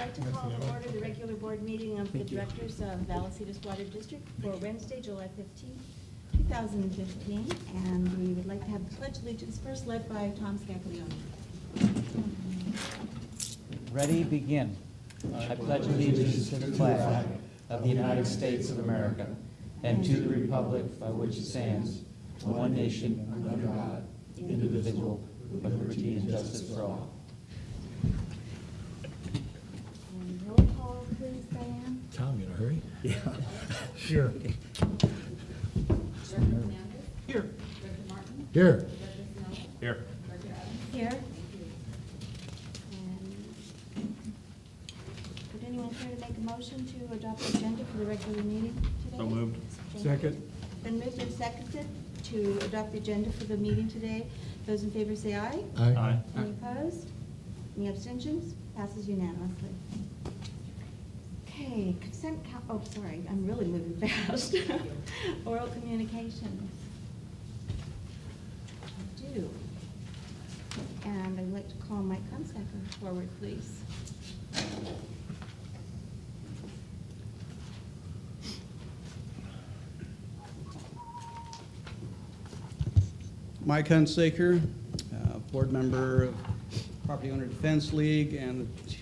like to call to order the regular board meeting of the directors of Vallecitos Water District for Wednesday, July 15, 2015. And we would like to have the Pledge of Allegiance first led by Tom Scaglione. Ready, begin. I pledge allegiance to the flag of the United States of America and to the republic by which it stands, one nation, under God, indivisible, with liberty and justice for all. And roll call, please, Diane. Tom, you in a hurry? Yeah. Sure. Director Hernandez. Here. Director Martin. Here. Director Snell. Here. Director Adams. Here. And would anyone care to make a motion to adopt the agenda for the regular meeting today? So moved. Thank you. Second. Been moved and seconded to adopt the agenda for the meeting today. Those in favor say aye. Aye. Any opposed? Any abstentions? Passes unanimously. Okay, oh, sorry, I'm really moving fast. Oral communications. I do. And I'd like to call Mike Hunsaker forward, please. Mike Hunsaker, board member of Property Owner Defense League and the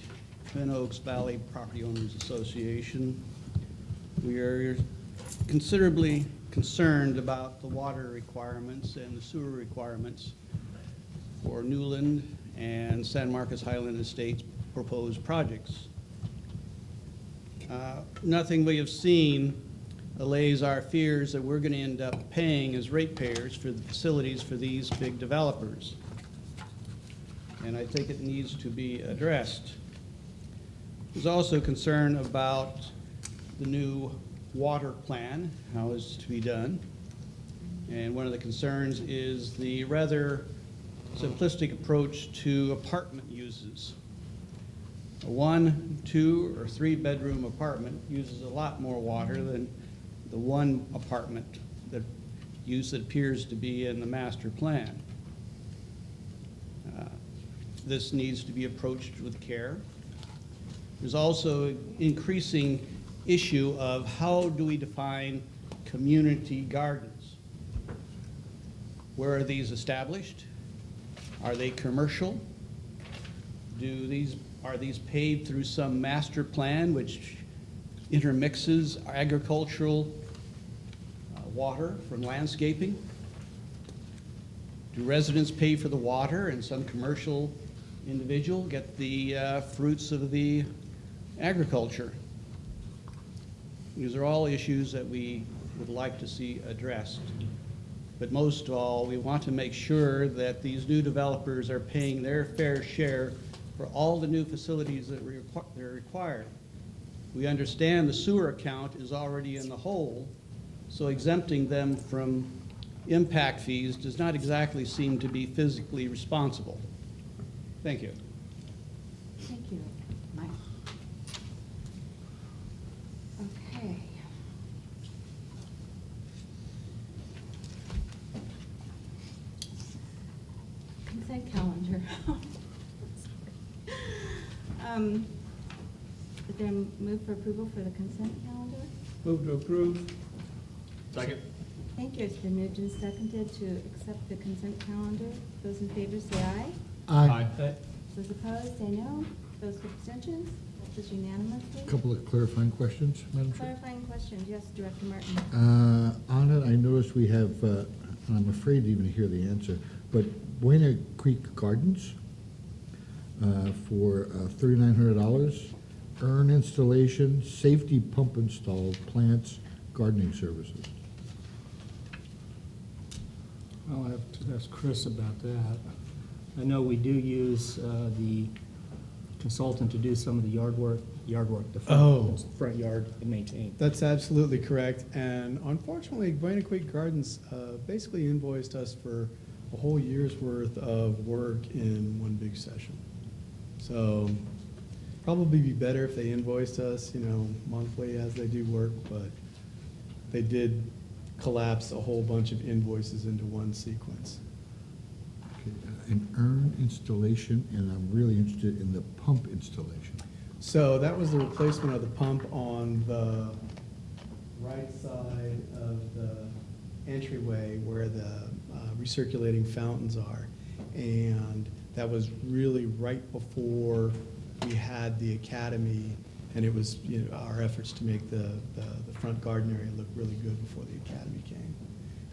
Twin Oaks Valley Property Owners Association. We are considerably concerned about the water requirements and the sewer requirements for Newland and San Marcos Highland Estates proposed projects. Nothing we have seen allays our fears that we're going to end up paying as ratepayers for the facilities for these big developers. And I think it needs to be addressed. There's also concern about the new water plan, how it's to be done. And one of the concerns is the rather simplistic approach to apartment uses. A 1, 2, or 3 bedroom apartment uses a lot more water than the one apartment use that appears to be in the master plan. This needs to be approached with care. There's also an increasing issue of how do we define community gardens? Where are these established? Are they commercial? Are these paved through some master plan which intermixes agricultural water from landscaping? Do residents pay for the water and some commercial individual get the fruits of the agriculture? These are all issues that we would like to see addressed. But most of all, we want to make sure that these new developers are paying their fair share for all the new facilities that they're required. We understand the sewer account is already in the hole, so exempting them from impact fees does not exactly seem to be physically responsible. Thank you. Thank you, Mike. Okay. Consent calendar. Is there a move for approval for the consent calendar? Move to approve. Second. Thank you. It's been moved and seconded to accept the consent calendar. Those in favor say aye. Aye. Those opposed say no. Those with abstentions? Passes unanimously. Couple of clarifying questions, Madam Chair. Clarifying questions. Yes, Director Martin. On it, I noticed we have, and I'm afraid to even hear the answer, but Buena Creek Gardens for $3,900, urn installation, safety pump installed, plants, gardening services. I'll have to ask Chris about that. I know we do use the consultant to do some of the yard work, the front yard and maintain. That's absolutely correct. And unfortunately, Buena Creek Gardens basically invoiced us for a whole year's worth of work in one big session. So probably be better if they invoiced us, monthly as they do work, but they did collapse a whole bunch of invoices into one sequence. Okay, an urn installation, and I'm really interested in the pump installation. So that was the replacement of the pump on the right side of the entryway where the recirculating fountains are. And that was really right before we had the academy, and it was, you know, our efforts to make the front garden area look really good before the academy came.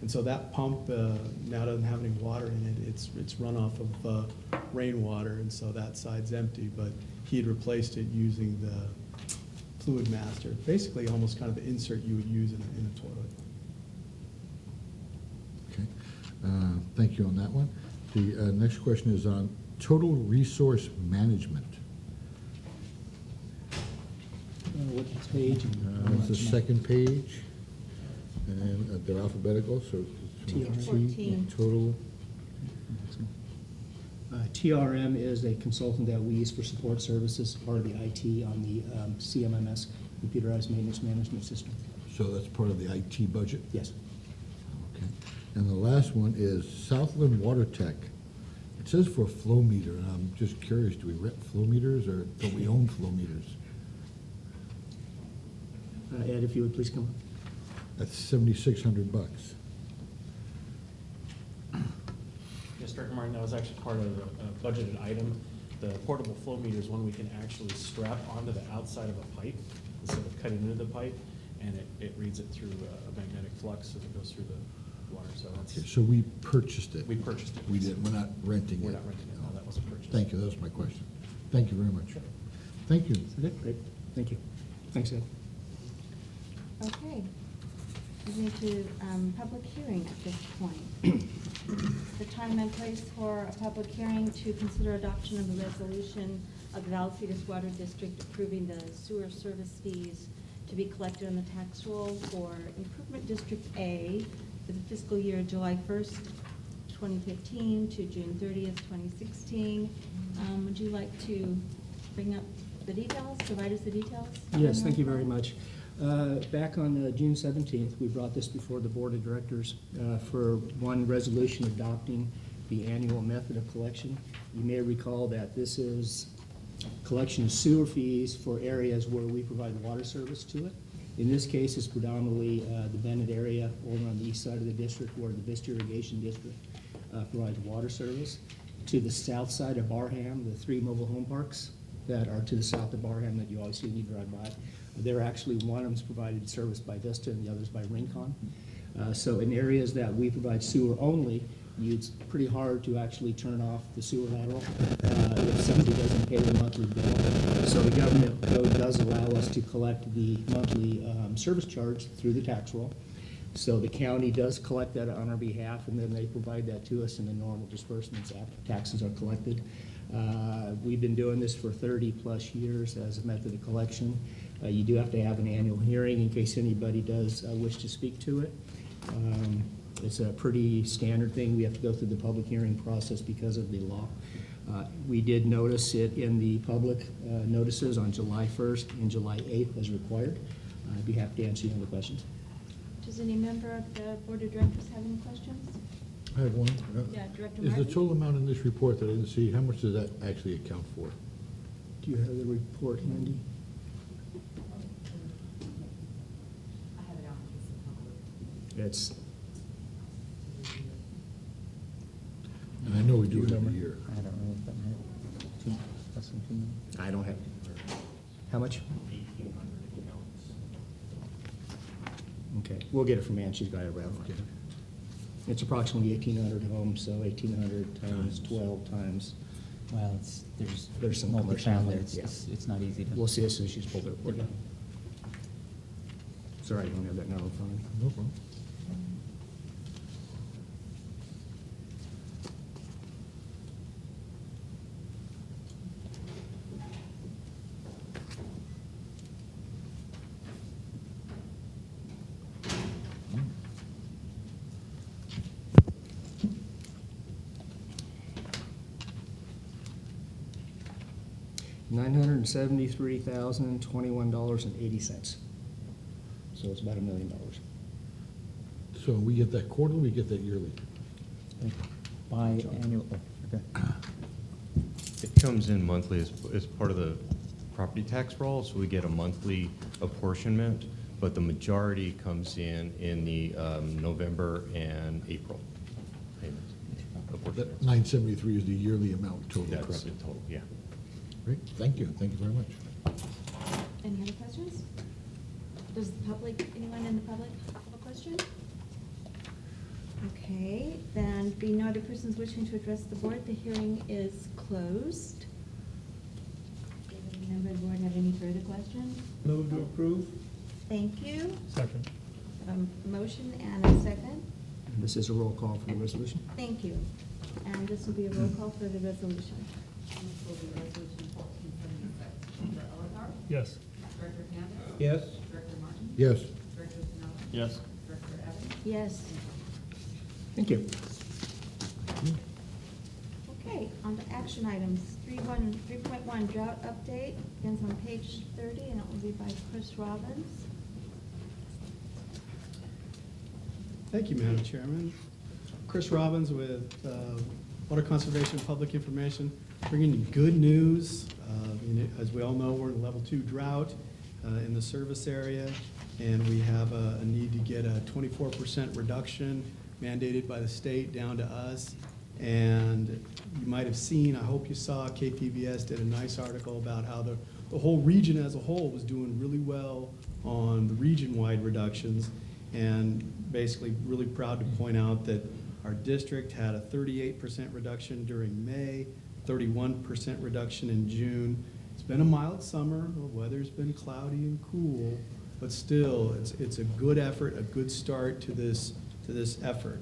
And so that pump now doesn't have any water in it. It's runoff of rainwater, and so that side's empty. But he had replaced it using the fluid master, basically almost kind of the insert you would use in a toilet. Okay, thank you on that one. The next question is on total resource management. What page? It's the second page, and they're alphabetical, so it's from TRM. 14. Total, TRM is a consultant that we use for support services, part of the IT on the CMMS, Computerized Maintenance Management System. so that's part of the IT budget? Yes. Okay. And the last one is Southland Water Tech. It says for a flow meter, and I'm just curious, do we rent flow meters, or do we own flow meters? Ed, if you would please come up. That's $7,600. Yes, Director Martin, that was actually part of a budgeted item. The portable flow meter is one we can actually strap onto the outside of a pipe instead of cutting into the pipe, and it reads it through a magnetic flux as it goes through the water. So that's, So we purchased it? we purchased it. We didn't, we're not renting it? We're not renting it, no, that was a purchase. Thank you, that was my question. Thank you very much. Thank you. Is that it? Great. Thank you. Thanks, Ed. Okay. We need to, public hearing at this point. The time and place for a public hearing to consider adoption of a resolution of the Vallecitos Water District approving the sewer service fees to be collected on the tax roll for Improvement District A for the fiscal year July 1st, 2015 to June 30th, 2016. Would you like to bring up the details, provide us the details? Yes, thank you very much. Back on June 17th, we brought this before the Board of Directors for one resolution adopting the annual method of collection. You may recall that this is collection of sewer fees for areas where we provide water service to it. In this case, it's predominantly the Bennett area over on the east side of the district where the Vista Irrigation District provides water service. To the south side of Barham, the 3 mobile home parks that are to the south of Barham that you always see when you drive by. They're actually, one of them's provided service by Vista and the other's by Rincon. So in areas that we provide sewer only, it's pretty hard to actually turn off the sewer lateral if somebody doesn't pay their monthly bill. So the government code does allow us to collect the monthly service charge through the tax roll. So the county does collect that on our behalf, and then they provide that to us in the normal disbursements after taxes are collected. We've been doing this for 30-plus years as a method of collection. You do have to have an annual hearing in case anybody does wish to speak to it. It's a pretty standard thing. We have to go through the public hearing process because of the law. We did notice it in the public notices on July 1st and July 8th as required. I'd be happy to answer any other questions. Does any member of the Board of Directors have any questions? I have one. Yeah, Director Is the Martin? total amount in this report that I didn't see, how much does that actually account for? Do you have the report handy? It's, And I know we do it every year. I don't know if that might, less than 2 million. I don't have, how much? Okay, we'll get it from Ann, she's got it around. Okay. It's approximately 1,800 homes, so 1,800 times 12 times, Well, there's some commercial in multifamily, there, it's not easy to. we'll see as soon as she's pulled the report down. Sorry, I don't have that now in front of me. No problem. $973,021.80. So it's about $1 million. So we get that quarterly, we get that yearly? Biannual, okay. It comes in monthly as part of the property tax roll, so we get a monthly apportionment, but the majority comes in the November and April payments. That apportionments. 973 is the yearly amount total, That's correct? the total, yeah. Great, thank you very much. Any other questions? Does the public, anyone in the public have a question? Okay, then being no other persons wishing to address the board, the hearing is closed. Does any member of the board have any further questions? Move to approve. Thank you. Second. A motion and a second. This is a roll call for the resolution. Thank you. And this will be a roll call for the resolution. This will be resolution 1476. Director Oliver? Yes. Director Hernandez? Yes. Director Martin? Yes, Director Pinella? Yes. Director Evans? Yes. Thank you. Okay, on to action items. 3.1 drought update, begins on page 30, and it will be by Chris Robbins. Thank you, Madam Chairman. Chris Robbins with Water Conservation and Public Information, bringing you good news. As we all know, we're in a level 2 drought in the service area, and we have a need to get a 24% reduction mandated by the state down to us. And you might have seen, I hope you saw, KPVS did a nice article about how the whole region as a whole was doing really well on the region-wide reductions. And basically really proud to point out that our district had a 38% reduction during May, 31% reduction in June. It's been a mild summer, the weather's been cloudy and cool, but still, it's a good effort, a good start to this effort.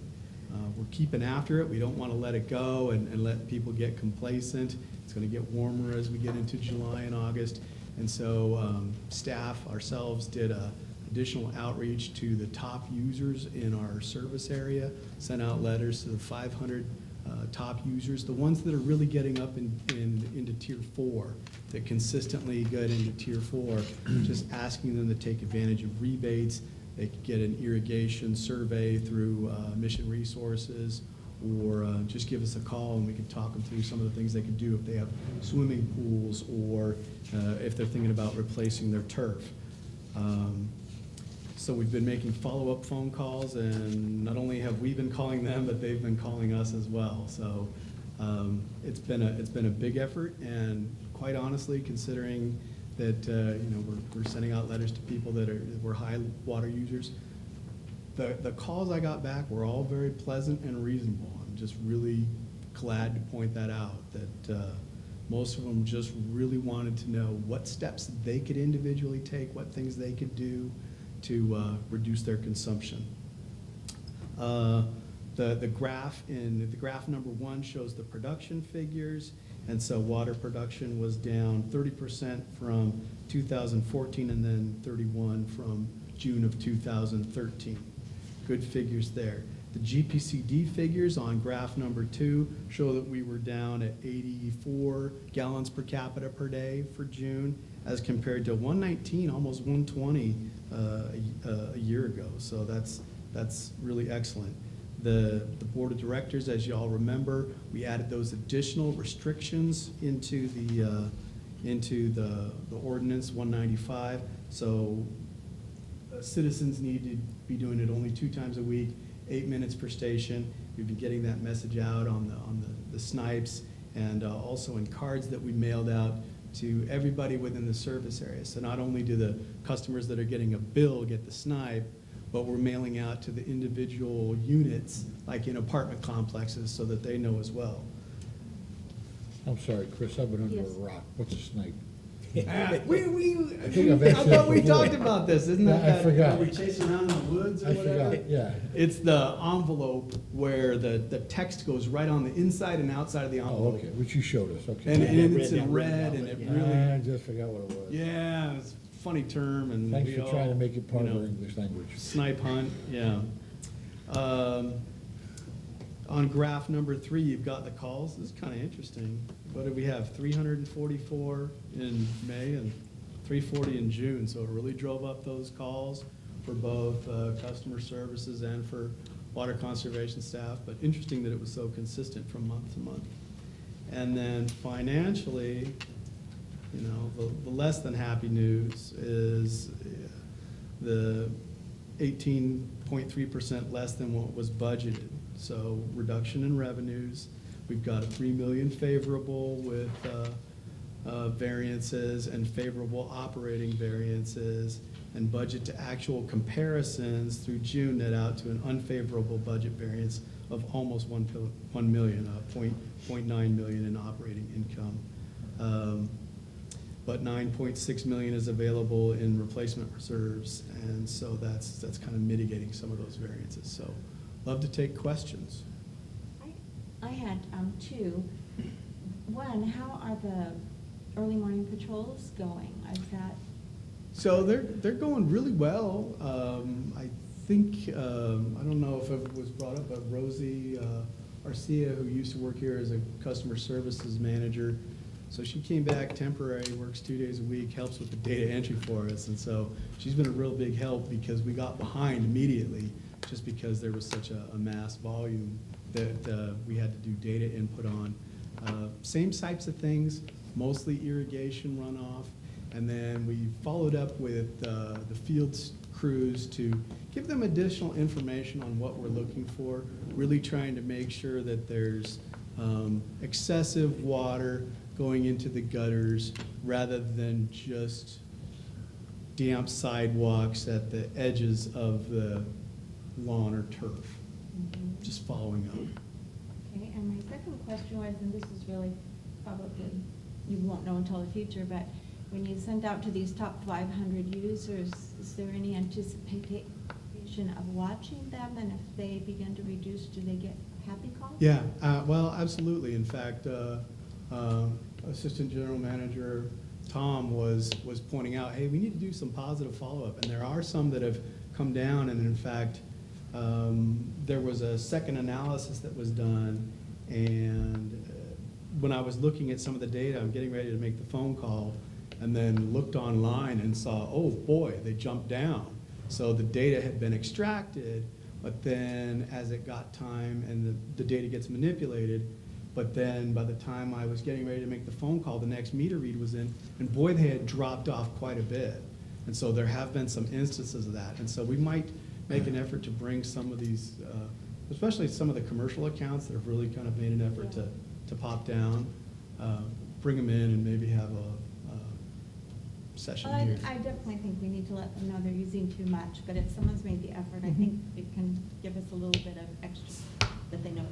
We're keeping after it. We don't want to let it go and let people get complacent. It's going to get warmer as we get into July and August. And so staff, ourselves, did additional outreach to the top users in our service area, sent out letters to the 500 top users, the ones that are really getting up into Tier 4, that consistently get into Tier 4, just asking them to take advantage of rebates. They could get an irrigation survey through Mission Resources, or just give us a call and we could talk them through some of the things they could do if they have swimming pools, or if they're thinking about replacing their turf. So we've been making follow-up phone calls, and not only have we been calling them, but they've been calling us as well. So it's been a big effort, and quite honestly, considering that we're sending out letters to people that were high water users, the calls I got back were all very pleasant and reasonable. I'm just really glad to point that out, that most of them just really wanted to know what steps they could individually take, what things they could do to reduce their consumption. The graph number 1 shows the production figures, and so water production was down 30% from 2014, and then 31% from June of 2013. Good figures there. The GPCD figures on graph number 2 show that we were down at 84 gallons per capita per day for June, as compared to 119, almost 120 a year ago. So that's really excellent. The board of directors, as you all remember, we added those additional restrictions into the ordinance 195. So citizens need to be doing it only 2 times a week, 8 minutes per station. We've been getting that message out on the snipes, and also in cards that we mailed out to everybody within the service area. So not only do the customers that are getting a bill get the snipe, but we're mailing out to the individual units, like in apartment complexes, so that they know as well. I'm sorry, Chris, I've been under Yes. a rock. What's a snipe? I think I've asked thought that we before. talked about this, isn't Yeah, that? I forgot. Are we chasing around in the woods or I whatever? forgot, yeah. It's the envelope where the text goes right on the inside and outside of the Oh, envelope. okay, which you showed us, okay. And Yeah, it's red, in yeah, red, and it really, I just forgot what it was. yeah, it's a funny term, and Thanks we for all, trying to make it part you of know, our English language. Snipe hunt, yeah. On graph number 3, you've got the calls. This is kind of interesting. What did we have? 344 in May and 340 in June. So it really drove up those calls for both customer services and for water conservation staff. But interesting that it was so consistent from month to month. And then financially, You know, the less than happy news is the 18.3% less than what was budgeted. So reduction in revenues. We've got a 3 million favorable with variances and favorable operating variances, and budget to actual comparisons through June net out to an unfavorable budget variance of almost 1 million, 0.9 million in operating income. But 9.6 million is available in replacement reserves, and so that's kind of mitigating some of those variances. So love to take questions. I had two. One, how are the early morning patrols going? Is that, So they're going really well. I think, I don't know if it was brought up, but Rosie Arcia, who used to work here as a customer services manager, so she came back temporary, works 2 days a week, helps with the data entry for us. And so she's been a real big help because we got behind immediately just because there was such a mass volume that we had to do data input on. Same types of things, mostly irrigation runoff. And then we followed up with the field crews to give them additional information on what we're looking for, really trying to make sure that there's excessive water going into the gutters rather than just damp sidewalks at the edges of the lawn or turf. Just following up. okay, and my second question was, and this is really probably, you won't know until the future, but when you send out to these top 500 users, is there any anticipation of watching them? And if they begin to reduce, do they get happy calls? Yeah, well, absolutely. In fact, Assistant General Manager Tom was pointing out, hey, we need to do some positive follow-up. And there are some that have come down, and in fact, there was a second analysis that was done, and when I was looking at some of the data, I'm getting ready to make the phone call, and then looked online and saw, oh boy, they jumped down. So the data had been extracted, but then as it got time and the data gets manipulated, but then by the time I was getting ready to make the phone call, the next meter read was in, and boy, they had dropped off quite a bit. And so there have been some instances of that. And so we might make an effort to bring some of these, especially some of the commercial accounts that have really kind of made an effort to pop down, bring them in and maybe have a session Well, here. I definitely think we need to let them know they're using too much, but if someone's made the effort, I think it can give us a little bit of extra, that they know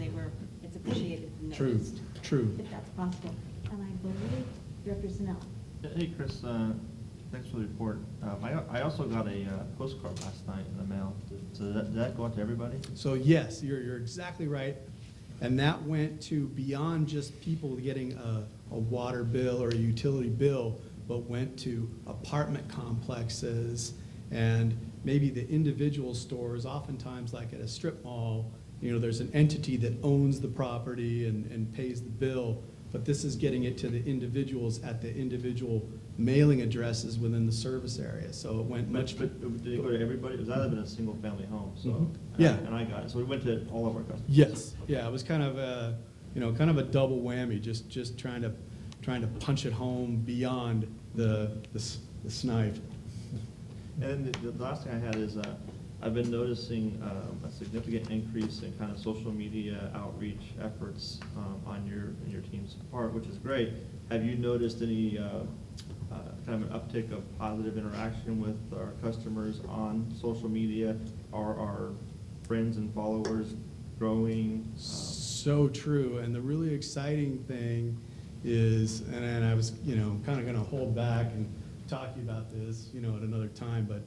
it's appreciated and True, noticed. true. If that's possible. And I believe Director Snell. Hey, Chris, thanks for the report. I also got a postcard last night in the mail. So did that go out to everybody? So yes, you're exactly right. And that went to beyond just people getting a water bill or a utility bill, but went to apartment complexes and maybe the individual stores. Oftentimes, like at a strip mall, you know, there's an entity that owns the property and pays the bill, but this is getting it to the individuals at the individual mailing addresses within the service area. So it went much. But did it go to everybody? Because that had been a single family home, so. Mhm. and Yeah. And I got it, so we went to all of our customers. Yes, yeah, it was kind of a, kind of a double whammy, just trying to punch it home beyond the snipe. And then the last thing I had is, I've been noticing a significant increase in kind of social media outreach efforts on your team's part, which is great. Have you noticed any kind of an uptick of positive interaction with our customers on social media? Are our friends and followers growing? So true, and the really exciting thing is, and I was, kind of going to hold back and talk to you about this, at another time, but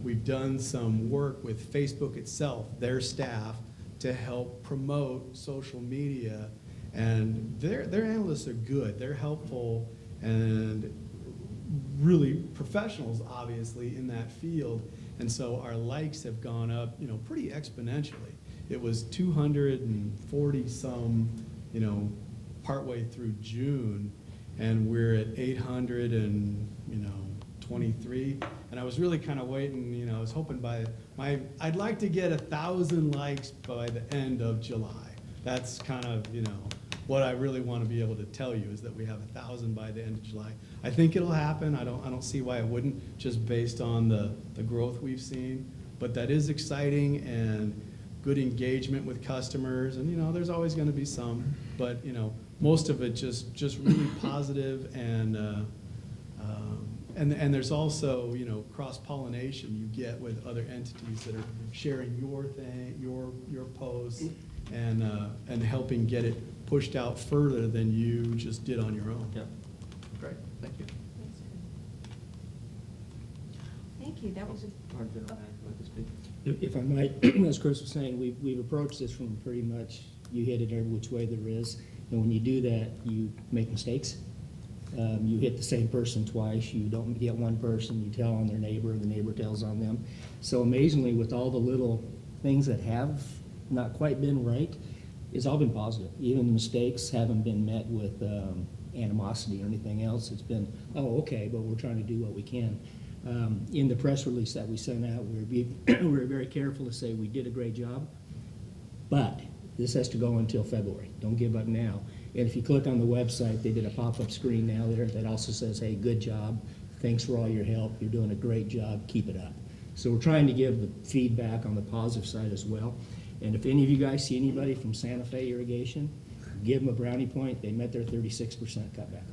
we've done some work with Facebook itself, their staff, to help promote social media, and their analysts are good. They're helpful and really professionals, obviously, in that field, and so our likes have gone up, pretty exponentially. It was 240 some, partway through June, and we're at 823. And I was really kind of waiting, I was hoping I'd like to get 1,000 likes by the end of July. That's kind of, what I really want to be able to tell you is that we have 1,000 by the end of July. I think it'll happen. I don't see why it wouldn't, just based on the growth we've seen. But that is exciting and good engagement with customers. And, there's always going to be some, but, most of it just really positive and there's also, cross-pollination you get with other entities that are sharing your thing, your posts, and helping get it pushed out further than you just did on your own. Yeah, great, thank you. Thank you, that was a Would like to speak? If I might, as Chris was saying, we've approached this from pretty much, you hit it every which way there is. And when you do that, you make mistakes. You hit the same person twice. You don't get one person, you tell on their neighbor, and the neighbor tells on them. So amazingly, with all the little things that have not quite been right, it's all been positive. Even the mistakes haven't been met with animosity or anything else. It's been, oh, okay, but we're trying to do what we can. In the press release that we sent out, we're very careful to say we did a great job, but this has to go until February. Don't give up now. And if you click on the website, they did a pop-up screen now there that also says, hey, good job. Thanks for all your help. You're doing a great job. Keep it up. So we're trying to give the feedback on the positive side as well. And if any of you guys see anybody from Santa Fe Irrigation, give them a brownie point. They met their 36% cutback.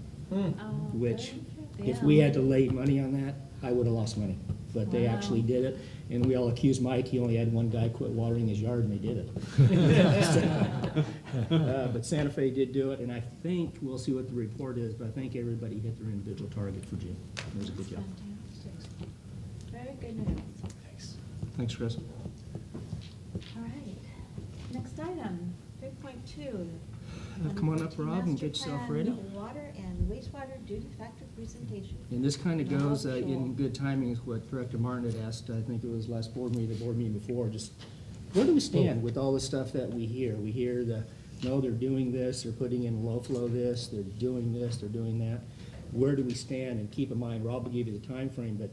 Which, if we had to lay money on that, I would have lost money. But they actually did it. And we all accused Mike, he only had one guy quit watering his yard, and they did it. But Santa Fe did do it, and I think, we'll see what the report is, but I think everybody hit their individual target for June. It was a good job. fantastic. Very good news. Thanks. Thanks, Chris. All right, next item, 3.2. Come on up, Rob, and get yourself ready. Water and wastewater duty factor presentation. And this kind of goes Sure. in good timing with what Director Martin had asked, I think it was last board meeting before, just where do we stand with all the stuff that we hear? We hear no, they're doing this, they're putting in low flow this, they're doing that. Where do we stand? And keep in mind, Rob will give you the time frame, but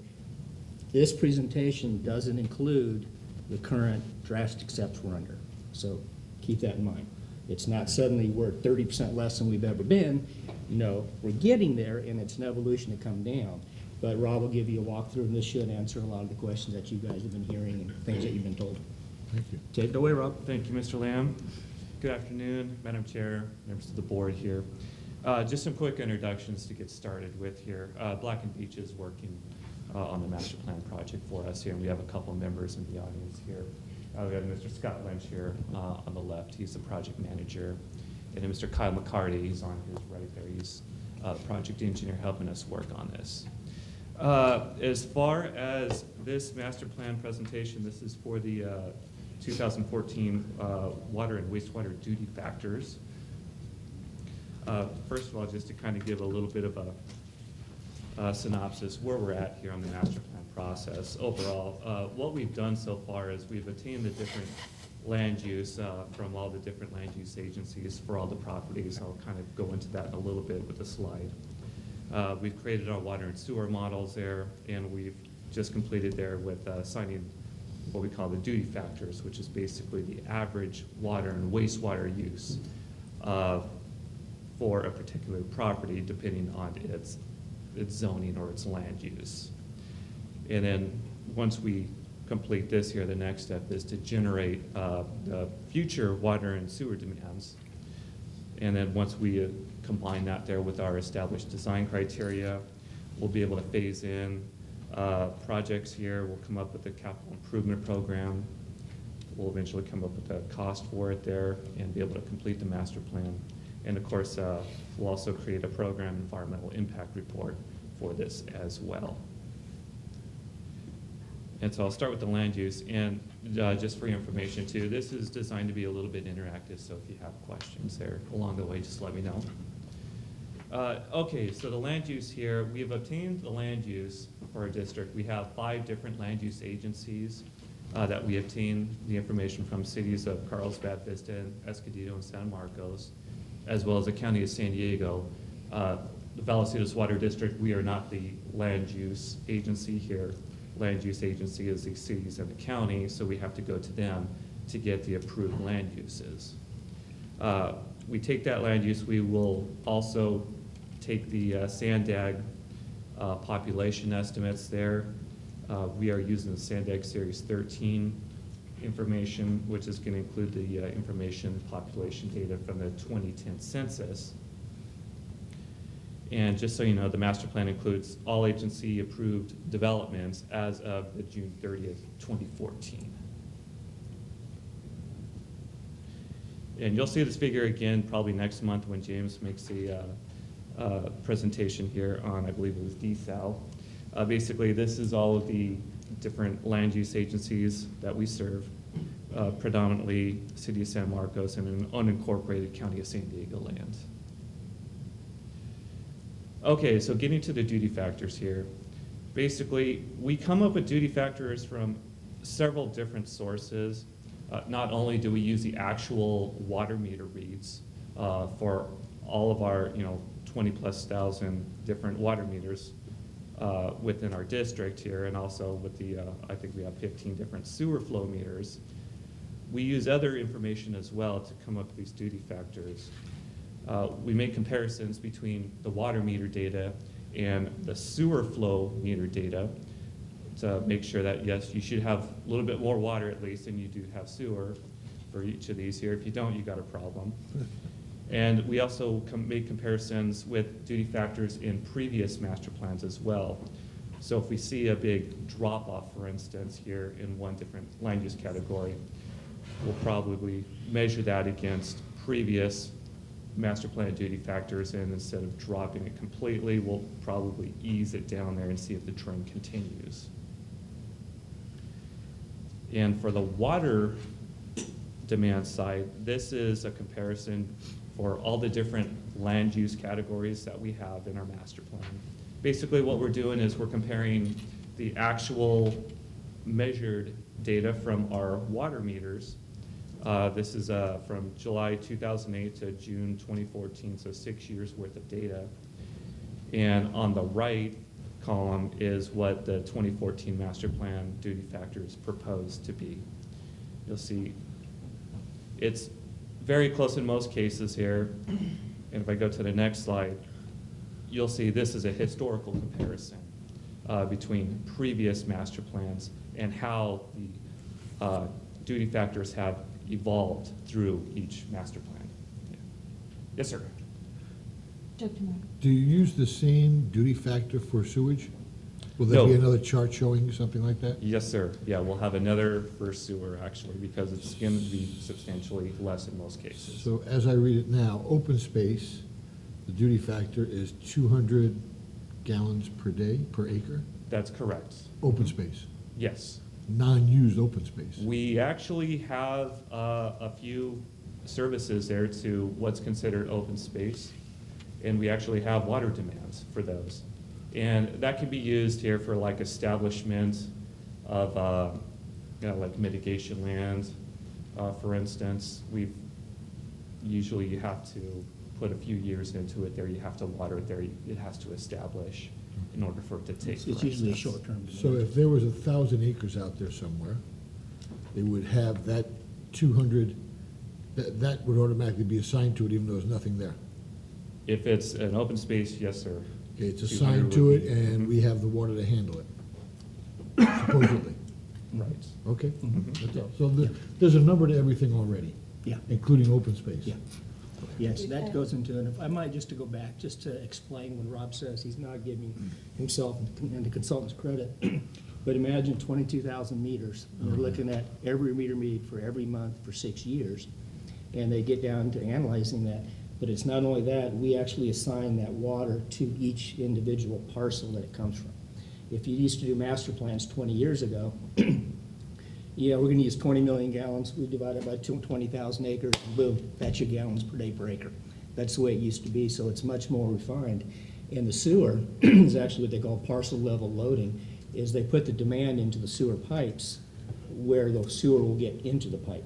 this presentation doesn't include the current drastic steps we're under. So keep that in mind. It's not suddenly we're 30% less than we've ever been. No, we're getting there, and it's an evolution to come down. But Rob will give you a walkthrough, and this should answer a lot of the questions that you guys have been hearing and things that you've been told. Thank you. Take it away, Rob. Thank you, Mr. Lamb. Good afternoon, Madam Chair, members of the board here. Just some quick introductions to get started with here. Black and Beach is working on the master plan project for us here, and we have a couple of members in the audience here. We have Mr. Scott Lynch here on the left. He's the project manager. And then Mr. Kyle McCarty, he's on his right there. He's project engineer helping us work on this. As far as this master plan presentation, this is for the 2014 water and wastewater duty factors. First of all, just to kind of give a little bit of a synopsis where we're at here on the master plan process. Overall, what we've done so far is we've obtained the different land use from all the different land use agencies for all the properties. I'll kind of go into that in a little bit with the slide. We've created our water and sewer models there, and we've just completed there with signing what we call the duty factors, which is basically the average water and wastewater use for a particular property depending on its zoning or its land use. And then once we complete this here, the next step is to generate the future water and sewer demands. And then once we combine that there with our established design criteria, we'll be able to phase in projects here. We'll come up with a capital improvement program. We'll eventually come up with a cost for it there and be able to complete the master plan. And of course, we'll also create a program environmental impact report for this as well. And so I'll start with the land use, and just for your information too, this is designed to be a little bit interactive, so if you have questions there along the way, just let me know. Okay, so the land use here, we've obtained the land use for our district. We have 5 different land use agencies that we obtained the information from, cities of Carlsbad, Vista, Escondido, and San Marcos, as well as the county of San Diego. The Vallecitos Water District, we are not the land use agency here. Land use agency is the cities and the county, so we have to go to them to get the approved land uses. we take that land use, we will also take the Sandag population estimates there. We are using the Sandag Series 13 information, which is going to include the information population data from the 2010 census. And just so you know, the master plan includes all agency-approved developments as of the June 30th, 2014. And you'll see this figure again probably next month when James makes a presentation here on, I believe it was DSAL. Basically, this is all of the different land use agencies that we serve, predominantly City of San Marcos and an unincorporated County of San Diego land. Okay, so getting to the duty factors here. Basically, we come up with duty factors from several different sources. Not only do we use the actual water meter reads for all of our 20,000+ different water meters within our district here, and also with the, I think we have 15 different sewer flow meters. We use other information as well to come up with these duty factors. We make comparisons between the water meter data and the sewer flow meter data to make sure that, yes, you should have a little bit more water at least than you do have sewer for each of these here. If you don't, you got a problem. And we also make comparisons with duty factors in previous master plans as well. So if we see a big drop-off, for instance, here in one different land use category, we'll probably measure that against previous master plan duty factors, and instead of dropping it completely, we'll probably ease it down there and see if the trend continues. And for the water demand side, this is a comparison for all the different land use categories that we have in our master plan. Basically what we're doing is we're comparing the actual measured data from our water meters. This is from July 2008 to June 2014, so 6 years worth of data. And on the right column is what the 2014 master plan duty factors proposed to be. You'll see it's very close in most cases here. And if I go to the next slide, you'll see this is a historical comparison between previous master plans and how the duty factors have evolved through each master plan. Yeah. Yes, sir. Dr. Mark. Do you use the same duty factor for sewage? Will there be No. another chart showing something like that? Yes, sir. Yeah, we'll have another for sewer actually, because it's going to be substantially less in most cases. So as I read it now, open space, the duty factor is 200 gallons per day, per acre? That's correct. Open space, Yes. non-used open space. We actually have a few services there to what's considered open space, and we actually have water demands for those. And that can be used here for like establishment of like mitigation land, for instance. Usually you have to put a few years into it there, you have to water it there, it has to establish in order for it to take. It's usually a short-term. So if there was 1,000 acres out there somewhere, they would have that 200, that would automatically be assigned to it even though there's nothing there. If it's an open space, yes, sir. Okay, it's 200 assigned to would it be- and we have the water to handle it, supposedly. Right. Okay? Mhm. That's all. So there's a number to everything already, Yeah, including open space. yeah. Yes, that goes into, and if I might just to go back, just to explain when Rob says he's not giving himself and the consultants credit, but imagine 22,000 meters. We're looking at every meter read for every month for 6 years, and they get down to analyzing that. But it's not only that, we actually assign that water to each individual parcel that it comes from. If you used to do master plans 20 years ago, yeah, we're gonna use 20 million gallons, we divide it by 20,000 acres, boom, that's your gallons per day per acre. That's the way it used to be, so it's much more refined. And the sewer is actually what they call parcel level loading, is they put the demand into the sewer pipes where the sewer will get into the pipe.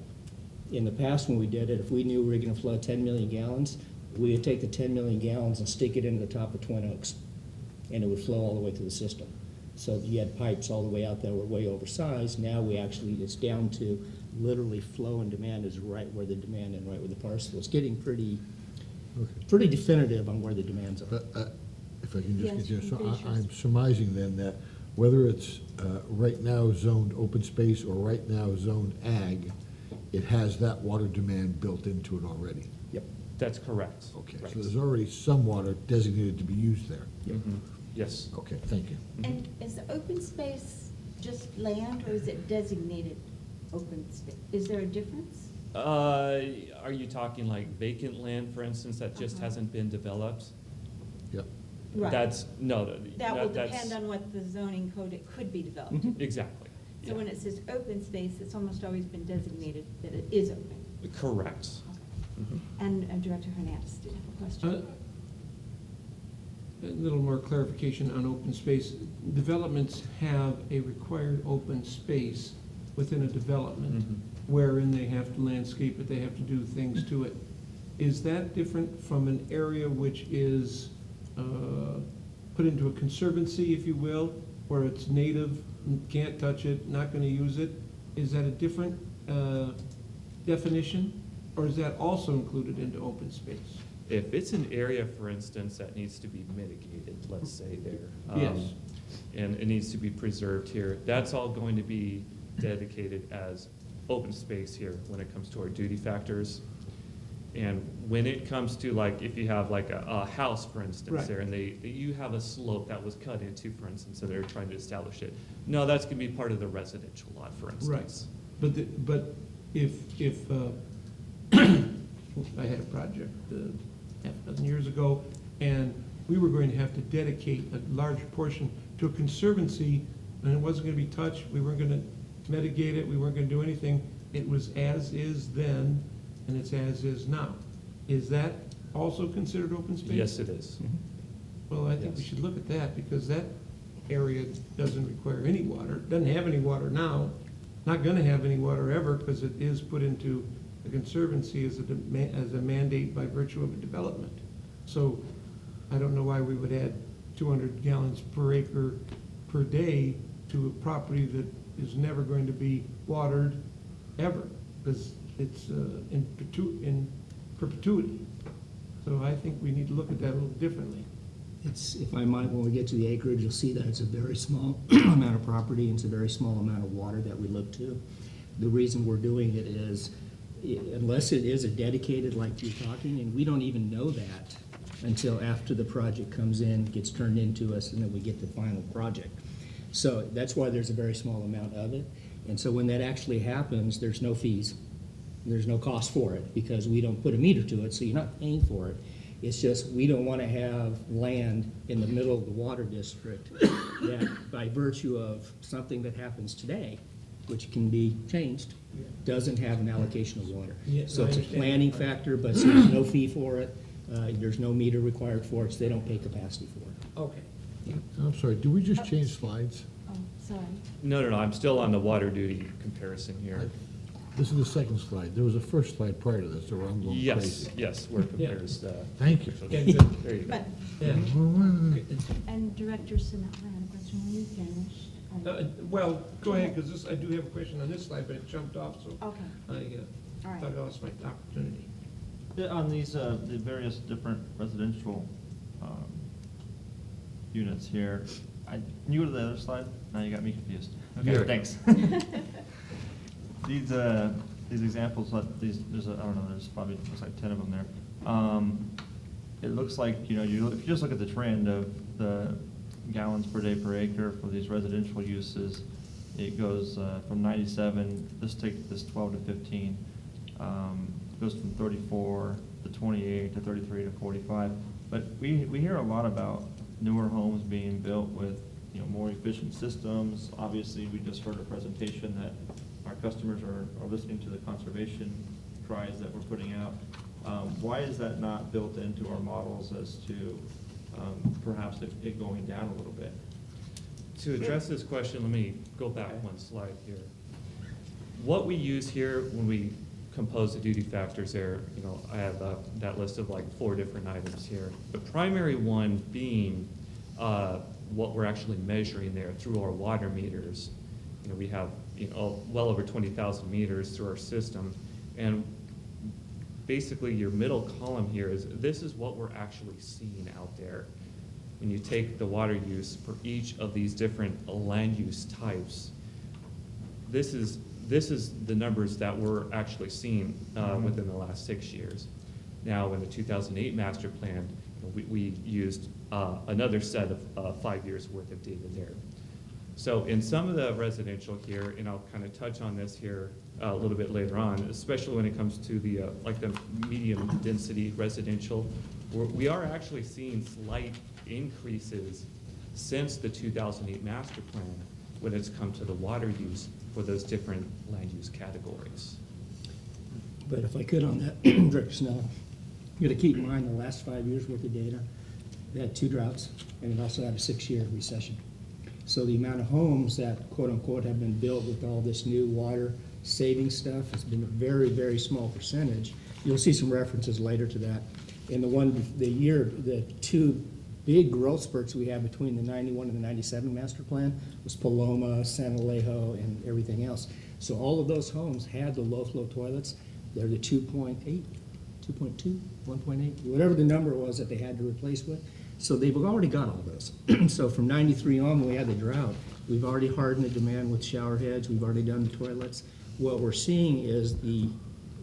In the past, when we did it, if we knew we were gonna flood 10 million gallons, we would take the 10 million gallons and stick it into the top of Twin Oaks, and it would flow all the way through the system. So you had pipes all the way out that were way oversized. Now we actually, it's down to literally flow and demand is right where the demand and right where the parcel is. Getting pretty Okay. definitive on where the demands are. But, if I can just Yes, continue, so I'm pretty sure. I'm surmising then that whether it's right now zoned open space or right now zoned ag, it has that water demand built into it already. Yep. That's correct. Okay, Right. so there's already some water designated to be used there. Mhm. Yes. Okay, thank you. And is the open space just land, or is it designated open space? Is there a difference? Are you talking like vacant land, for instance, that just Uh-huh. hasn't been developed? Yep. Right. That's, no, That will that's- depend on what the zoning code it could be developed. Mhm. Exactly. So yeah. when it says open space, it's almost always been designated that it is open. Correct. Mhm. And Director Hernandez did have a question. A little more clarification on open space. Developments have a required open space within a development Mhm. wherein they have to landscape it, they have to do things to it. Is that different from an area which is put into a conservancy, if you will, where it's native, can't touch it, not gonna use it? Is that a different definition, or is that also included into open space? If it's an area, for instance, that needs to be mitigated, let's say there. Yes. And it needs to be preserved here, that's all going to be dedicated as open space here when it comes to our duty factors. And when it comes to like, if you have like a house, for instance, Right. there, and you have a slope that was cut into, for instance, so they're trying to establish it. No, that's gonna be part of the residential lot, for instance. But if I had a project half a dozen years ago, and we were going to have to dedicate a large portion to a conservancy, and it wasn't gonna be touched, we weren't gonna mitigate it, we weren't gonna do anything. It was as is then, and it's as is now. Is that also considered open space? Yes, it is. Well, I think we Yes. should look at that, because that area doesn't require any water, doesn't have any water now, not gonna have any water ever, because it is put into the conservancy as a mandate by virtue of a development. So I don't know why we would add 200 gallons per acre per day to a property that is never going to be watered ever, because it's in perpetuity. So I think we need to look at that a little differently. It's, if I might, when we get to the acreage, you'll see that it's a very small amount of property, and it's a very small amount of water that we look to. The reason we're doing it is, unless it is a dedicated, like you're talking, and we don't even know that until after the project comes in, gets turned into us, and then we get the final project. So that's why there's a very small amount of it. And so when that actually happens, there's no fees. There's no cost for it, because we don't put a meter to it, so you're not paying for it. It's just, we don't want to have land in the middle of the water district that, by virtue of something that happens today, which can be changed, doesn't have an allocation of water. Yeah, So I it's a understand. planning factor, but so there's no fee for it. There's no meter required for it, so they don't pay capacity for it. Okay. I'm sorry, did we just change slides? Oh, sorry. No, I'm still on the water duty comparison here. This is the second slide. There was a first slide prior to this, or I'm going Yes, crazy. yes, where it compares, Thank you. Yeah, good. there you go. But, Yeah. and Director Sinat, I had a question when you finished. Well, go ahead, because this, I do have a question on this slide, but it jumped off, so Okay, I all thought right. I lost my opportunity. Yeah, on these, the various different residential units here, can you go to the other slide? Now you got me confused. Here. Okay, thanks. These examples, there's I don't know, there's probably, looks like 10 of them there. It looks like, if you just look at the trend of the gallons per day per acre for these residential uses, it goes from 97, let's take this 12 to 15, goes from 34 to 28 to 33 to 45. But we hear a lot about newer homes being built with, more efficient systems. Obviously, we just heard a presentation that our customers are listening to the conservation cries that we're putting out. Why is that not built into our models as to perhaps it going down a little bit? To address this question, let me go back one slide here. What we use here when we compose the duty factors there, I have that list of like 4 different items here. The primary one being what we're actually measuring there through our water meters we have, well over 20,000 meters through our system. And basically your middle column here this is what we're actually seeing out there. When you take the water use for each of these different land use types, this is the numbers that we're actually seeing within the last 6 years. Now, in the 2008 master plan, we used another set of 5 years worth of data there. So in some of the residential here, and I'll kind of touch on this here a little bit later on, especially when it comes to the like the medium density residential, we are actually seeing slight increases since the 2008 master plan when it's come to the water use for those different land use categories. But if I could on that, Director Snell, you got to keep in mind the last 5 years worth of data, they had 2 droughts, and it also had a 6-year recession. So the amount of homes that quote unquote have been built with all this new water saving stuff has been a very, very small percentage. You'll see some references later to that. And the 2 big growth spurts we had between the 91 and the 97 master plan was Paloma, San Alejo, and everything else. So all of those homes had the low flow toilets. They're the 2.8, 2.2, 1.8, whatever the number was that they had to replace with. So they've already got all those. So from 93 on, when we had the drought, we've already hardened the demand with shower heads. We've already done the toilets. What we're seeing is the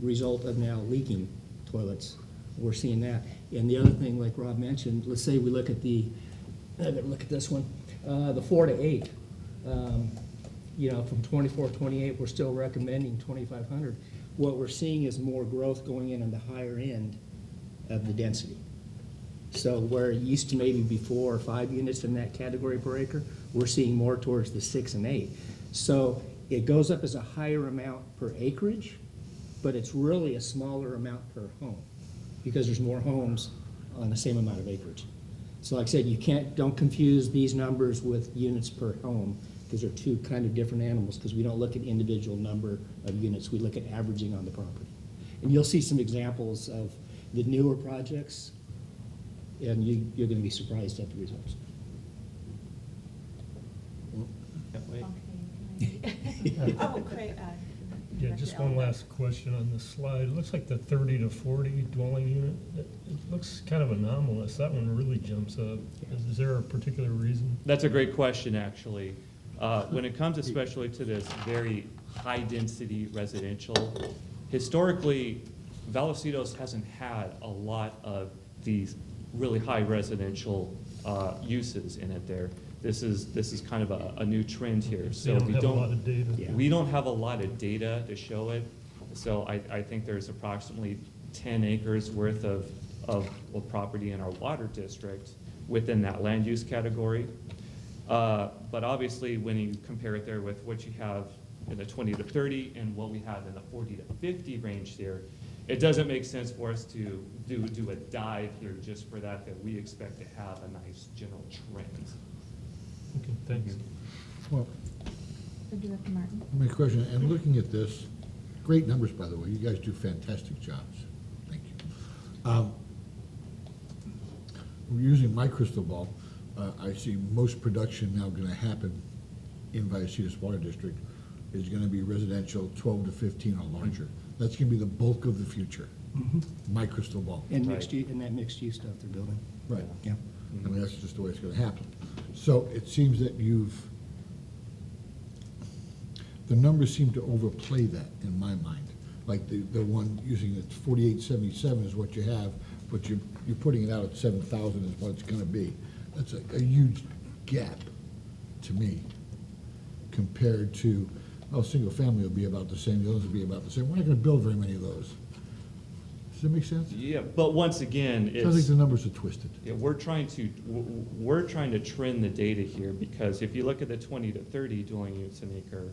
result of now leaking toilets. We're seeing that. And the other thing, like Rob mentioned, let's say we look at look at this one, the 4 to 8. From 24, 28, we're still recommending 2,500. What we're seeing is more growth going in on the higher end of the density. So where it used to maybe be 4 or 5 units in that category per acre, we're seeing more towards the 6 and 8. So it goes up as a higher amount per acreage, but it's really a smaller amount per home because there's more homes on the same amount of acreage. So like I said, don't confuse these numbers with units per home because they're 2 kind of different animals because we don't look at individual number of units, we look at averaging on the property. And you'll see some examples of the newer projects, and you're going to be surprised at the results. Okay. Oh, Craig. Yeah, just one last question on this slide. It looks like the 30 to 40 dwelling unit, it looks kind of anomalous. That one really jumps up. Is there a particular reason? That's a great question, actually. When it comes especially to this very high-density residential, historically, Vallecitos hasn't had a lot of these really high residential uses in it there. This is kind of a new trend here. So we don't have a lot of data. Yeah. We don't have a lot of data to show it. So I think there's approximately 10 acres worth of property in our water district within that land use category. But obviously, when you compare it there with what you have in the 20 to 30 and what we have in the 40 to 50 range there, it doesn't make sense for us to do a dive here just for that we expect to have a nice general trend. Okay, thanks. Well, Director Martin. my question, and looking at this, great numbers, by the way. You guys do fantastic jobs. Thank you. We're using my crystal ball. I see most production now going to happen in Vallecitos Water District is going to be residential 12 to 15 or larger. That's going to be the bulk of the future. My crystal ball. And that mixed use stuff they're building. Right. Yeah. I mean, that's just the way it's going to happen. So it seems that the numbers seem to overplay that in my mind. Like the one using it 4877 is what you have, but you're putting it out at 7,000 is what it's going to be. That's a huge gap to me compared to, single family will be about the same, the others will be about the same. We're not going to build very many of those. Does that make sense? Yeah, but once again, I think the numbers are twisted. Yeah, we're trying to trend the data here because if you look at the 20 to 30 dwelling units an acre,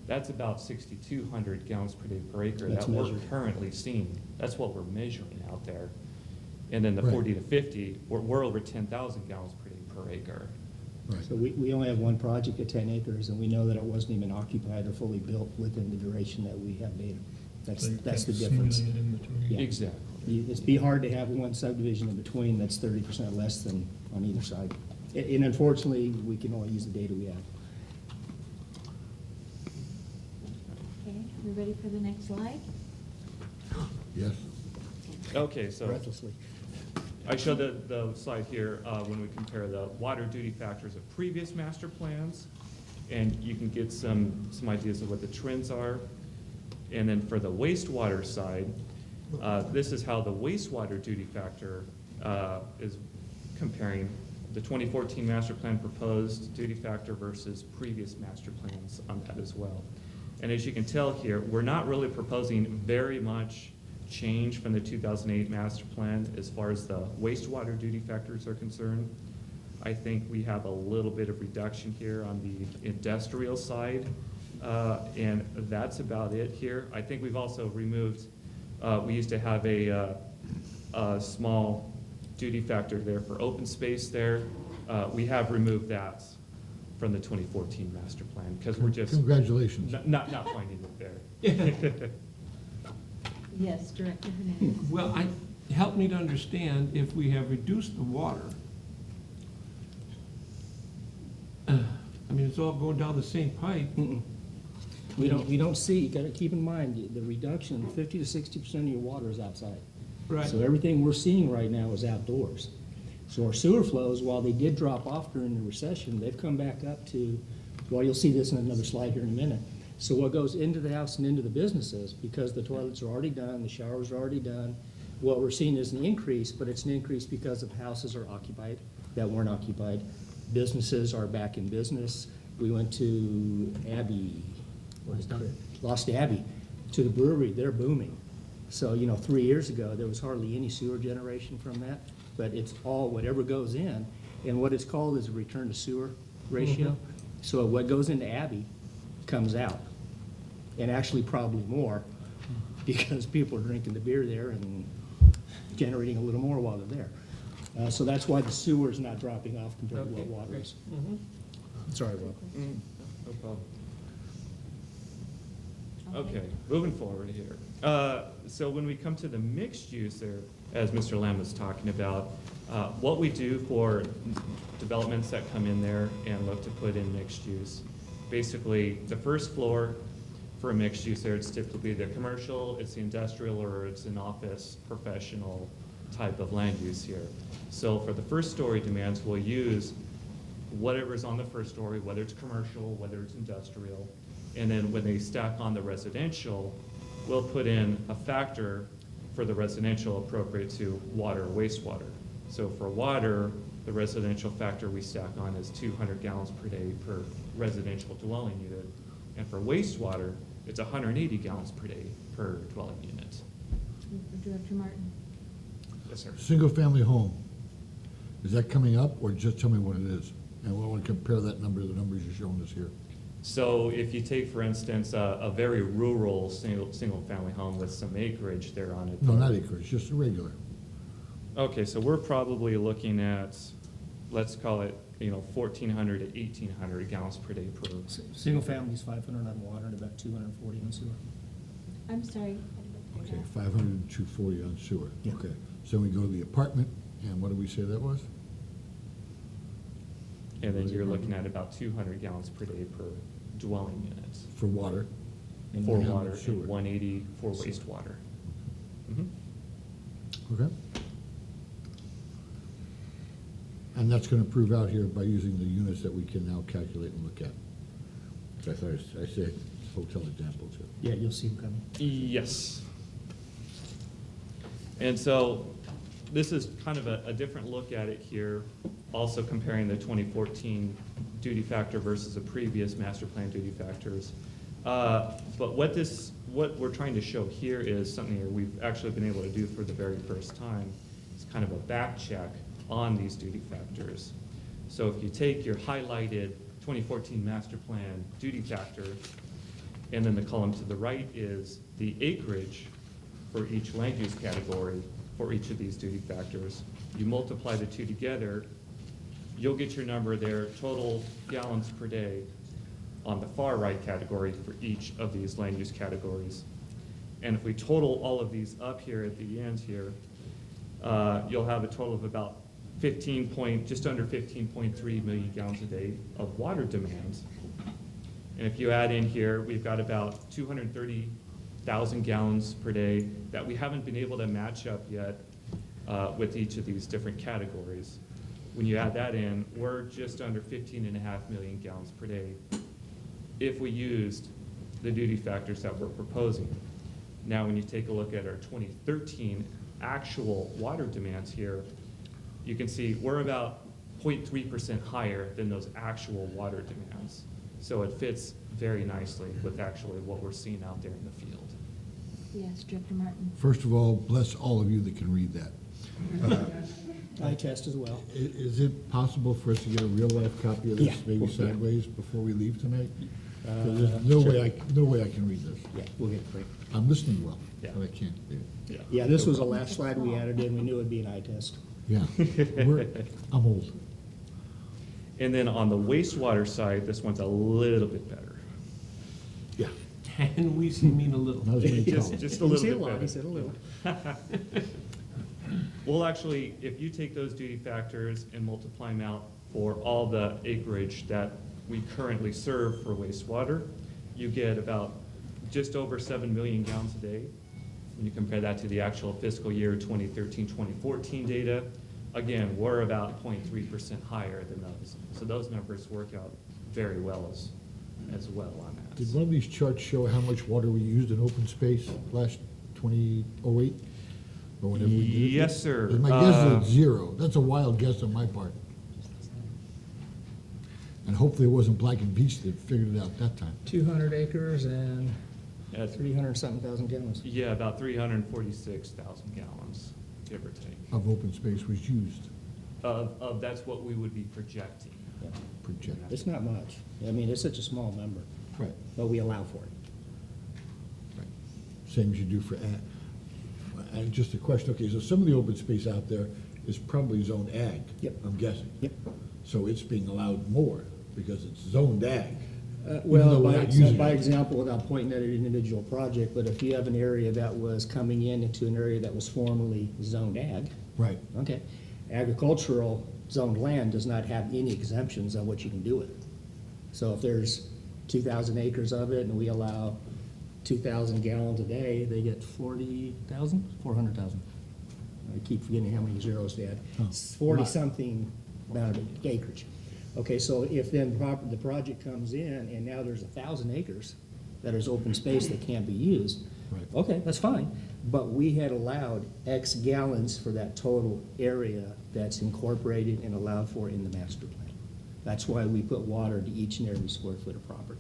that's about 6,200 gallons per day per acre That's that we're measured. currently seeing. That's what we're measuring out there. And then the Right. 40 to 50, we're over 10,000 gallons per day per acre. Right. So we only have one project at 10 acres, and we know that it wasn't even occupied or fully built within the duration that we have data. That's So you're the kind of difference. smoothing it in between. Yeah. Exactly. It'd be hard to have one subdivision in between that's 30% less than on either side. And unfortunately, we can only use the data we have. we ready for the next slide? Yes. Okay, so Breathlessly. I showed the slide here when we compare the water duty factors of previous master plans, and you can get some ideas of what the trends are. And then for the wastewater side, this is how the wastewater duty factor is comparing the 2014 master plan proposed duty factor versus previous master plans on that as well. And as you can tell here, we're not really proposing very much change from the 2008 master plan as far as the wastewater duty factors are concerned. I think we have a little bit of reduction here on the industrial side, and that's about it here. I think we've also removed, we used to have a small duty factor there for open space there. We have removed that from the 2014 master plan because we're just Congratulations. not finding it there. Yes, Director Hernandez. Well, help me to understand, if we have reduced the water, I mean, it's all going down the same pipe. We don't see, you gotta keep in mind, the reduction, 50 to 60% of your water is outside. Right. So everything we're seeing right now is outdoors. So our sewer flows, while they did drop off during the recession, they've come back up to, well, you'll see this in another slide here in a minute. So what goes into the house and into the businesses, because the toilets are already done, the showers are already done, what we're seeing is an increase, but it's an increase because of houses are occupied that weren't occupied. Businesses are back in business. We went to Abbey, Lost Abbey, to the brewery, they're booming. So, 3 years ago, there was hardly any sewer generation from that, but it's all, whatever goes in, and what it's called is a return to sewer ratio. So what goes into Abbey comes out, and actually probably more, because people are drinking the beer there and generating a little more while they're there. So that's why the sewer is not dropping off compared to what water is. Sorry, Rob. No problem. Okay, moving forward here. So when we come to the mixed use there, as Mr. Lamb was talking about, what we do for developments that come in there and look to put in mixed use, basically the first floor for a mixed use there, it's typically the commercial, it's the industrial, or it's an office professional type of land use here. So for the first story demands, we'll use whatever's on the first story, whether it's commercial, whether it's industrial, and then when they stack on the residential, we'll put in a factor for the residential appropriate to water or wastewater. So for water, the residential factor we stack on is 200 gallons per day per residential dwelling unit. And for wastewater, it's 180 gallons per day per dwelling unit. Director Martin. Yes, sir. Single-family home, is that coming up, or just tell me what it is? And we want to compare that number to the numbers you're showing us here. So if you take, for instance, a very rural single-family home with some acreage there on it. No, not acreage, just a regular. Okay, so we're probably looking at, let's call it, 1,400 to 1,800 gallons per day per. Single family is 500 on water and about 240 on sewer. I'm sorry. Okay, 500 and 240 on sewer. Yeah. Okay, so we go to the apartment, and what did we say that was? And then you're looking at about 200 gallons per day per dwelling unit. For water? And For how water, much sewer? and 180 for wastewater. Mhm. Okay. And that's gonna prove out here by using the units that we can now calculate and look at. I thought I said hotel example too. Yeah, you'll see them coming. Yes. And so this is kind of a different look at it here, also comparing the 2014 duty factor versus the previous master plan duty factors. But what we're trying to show here is something that we've actually been able to do for the very first time. It's kind of a back check on these duty factors. So if you take your highlighted 2014 master plan duty factor, and then the column to the right is the acreage for each land use category for each of these duty factors. You multiply the two together, you'll get your number there, total gallons per day on the far right category for each of these land use categories. And if we total all of these up here at the end here, you'll have a total of about just under 15.3 million gallons a day of water demand. And if you add in here, we've got about 230 1,000 gallons per day that we haven't been able to match up yet with each of these different categories. When you add that in, we're just under 15.5 million gallons per day if we used the duty factors that we're proposing. Now, when you take a look at our 2013 actual water demands here, you can see we're about 0.3% higher than those actual water demands. So it fits very nicely with actually what we're seeing out there in the field. Yes, Director Martin. First of all, bless all of you that can read that. I test as well. Is it possible for us to get a real-life copy of Yeah. this, maybe Yeah. sideways, before we leave tonight? 'Cause there's no way I can read this. Yeah, we'll get it for you. I'm listening well, Yeah. but I can't read it. Yeah, this was the last slide we added in. We knew it'd be an eye test. Yeah, I'm old. And then on the wastewater side, this one's a little bit better. Yeah, And we see mean a little. not as many Just columns. a He little said bit a lot, better. he said a little. Well, actually, if you take those duty factors and multiply them out for all the acreage that we currently serve for wastewater, you get about just over 7 million gallons a day. When you compare that to the actual fiscal year 2013, 2014 data, again, we're about 0.3% higher than those. So those numbers work out very well as well on that. Did one of these charts show how much water we used in open space last 2008? Or whenever we did it? Yes, sir. My guess is it's zero. That's a wild guess on my part. And hopefully it wasn't Black and Beach that figured it out that time. 200 acres and Yeah, 300-something thousand gallons. Yeah, about 346,000 gallons, give or take. Of open space was used, That's what we would be projecting. projected. It's not much. I mean, it's such a small number, Right, but we allow for it. right. Same as you do for ag. And just a question, okay, so some of the open space out there is probably zoned ag. Yep. I'm guessing. Yep. So it's being allowed more because it's zoned ag. Well, though we're by not using by it. example, without pointing at an individual project, but if you have an area that was coming in into an area that was formerly zoned ag, Right, okay, agricultural zoned land does not have any exemptions on what you can do with it. So if there's 2,000 acres of it and we allow 2,000 gallons a day, they get 40,000, 400,000. I keep forgetting how many zeros they had. Oh, It's 40-something amount of acreage. Okay, so if then the project comes in and now there's 1,000 acres that is open space that can't be used, right. okay, that's fine. But we had allowed X gallons for that total area that's incorporated and allowed for in the master plan. That's why we put water to each and every square foot of property,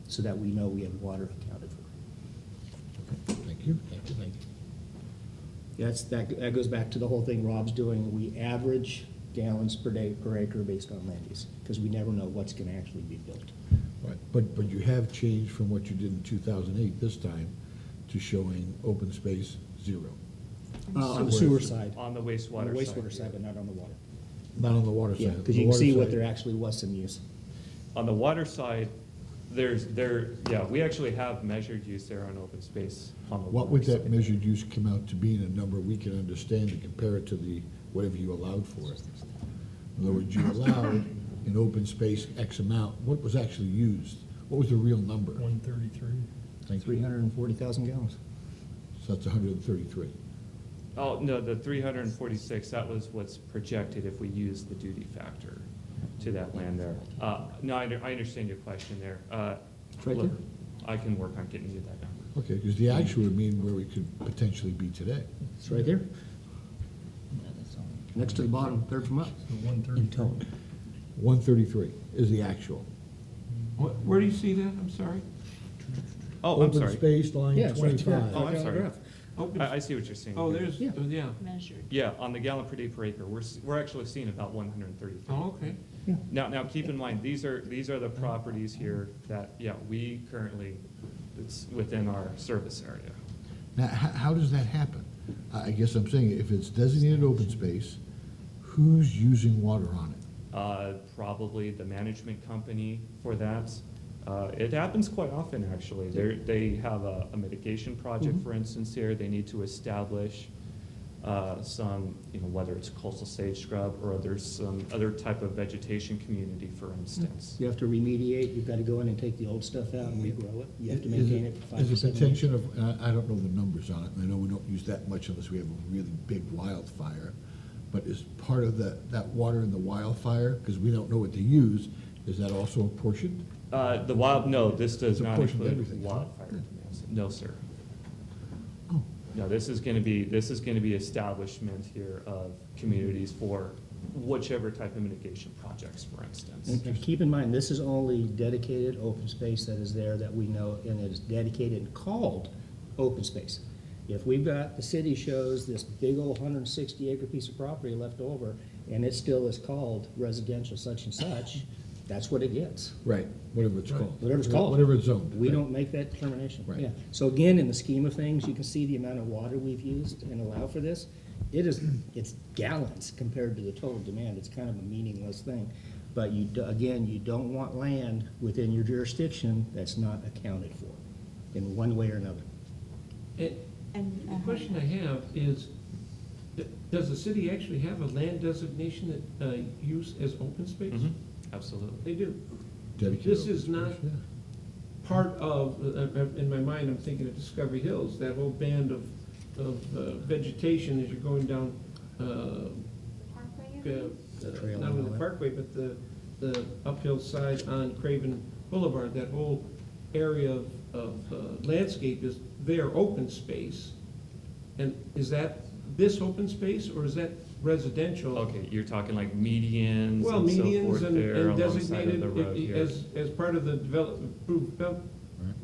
so that we know we have water accounted for. Thank you, thank you, thank you. That goes back to the whole thing Rob's doing. We average gallons per day per acre based on land use, because we never know what's gonna actually be built. Right, but you have changed from what you did in 2008 this time to showing open space 0. On the sewer side. On the On wastewater the side. wastewater side, but not on the water. Not on the water Yeah, side. because The you can water see what side- there actually was some use. On the water side, we actually have measured use there on open space on the water What would that side. measured use come out to be in a number we can understand and compare it to the, whatever you allowed for it? In other words, you allowed in open space X amount, what was actually used? What was the real number? 133. Thank you. 340,000 gallons. So that's 133. Oh, no, the 346, that was what's projected if we use the duty factor to that land there. No, I understand your question there. It's right Look, there. I can work on getting you that number. Okay, because the actual would mean where we could potentially be today. It's right there. Next to the bottom, third from up. So 133. 133 is the actual. Where do you see that? I'm sorry. Oh, I'm Open sorry. space, line Yeah, it's right there. 25. Oh, I'm Right on the sorry. graph. Open- I see what you're saying. Oh, here. there's, Yeah. yeah. Measured. Yeah, on the gallon per day per acre, we're actually seeing about 133. Oh, okay. Now, keep in mind, these are the properties here that, we currently, it's within our service area. Now, how does that happen? I guess I'm saying, if it's designated open space, who's using water on it? Probably the management company for that. It happens quite often, actually. They have a mitigation project, for instance, here. They need to establish some, whether it's coastal sage scrub or there's some other type of vegetation community, for instance. You have to remediate, you've got to go in and take the old stuff out and regrow it. You have to maintain it for 5 to Is 7 the years. potential of, I don't know the numbers on it, and I know we don't use that much unless we have a really big wildfire, but is part of that water in the wildfire, because we don't know what to use, is that also apportioned? No, this does It's a not portion of include everything, huh? wildfire demands. No, sir. Oh. No, this is gonna be establishment here of communities for whichever type of mitigation projects, for instance. And keep in mind, this is only dedicated open space that is there that we know, and it is dedicated and called open space. If we've got, the city shows this big old 160-acre piece of property left over, and it still is called residential such and such, that's what it gets. Right, whatever it's called. Whatever it's called. Whatever it's zoned. We right. don't make that determination. Right. Yeah. So again, in the scheme of things, you can see the amount of water we've used and allow for this. It's gallons compared to the total demand. It's kind of a meaningless thing. But again, you don't want land within your jurisdiction that's not accounted for in one way or another. And, The question I have is, does the city actually have a land designation that use as open space? Mhm, Absolutely. They do. Dedicated This open is not space, yeah. part of, in my mind, I'm thinking of Discovery Hills, that whole band of vegetation as you're going down, not only the Parkway, but the uphill side on Craven Boulevard, that whole area of landscape is their open space. And is that this open space, or is that residential? Okay, you're talking like medians Well, and so medians forth and there alongside of designated, the road here. as part of the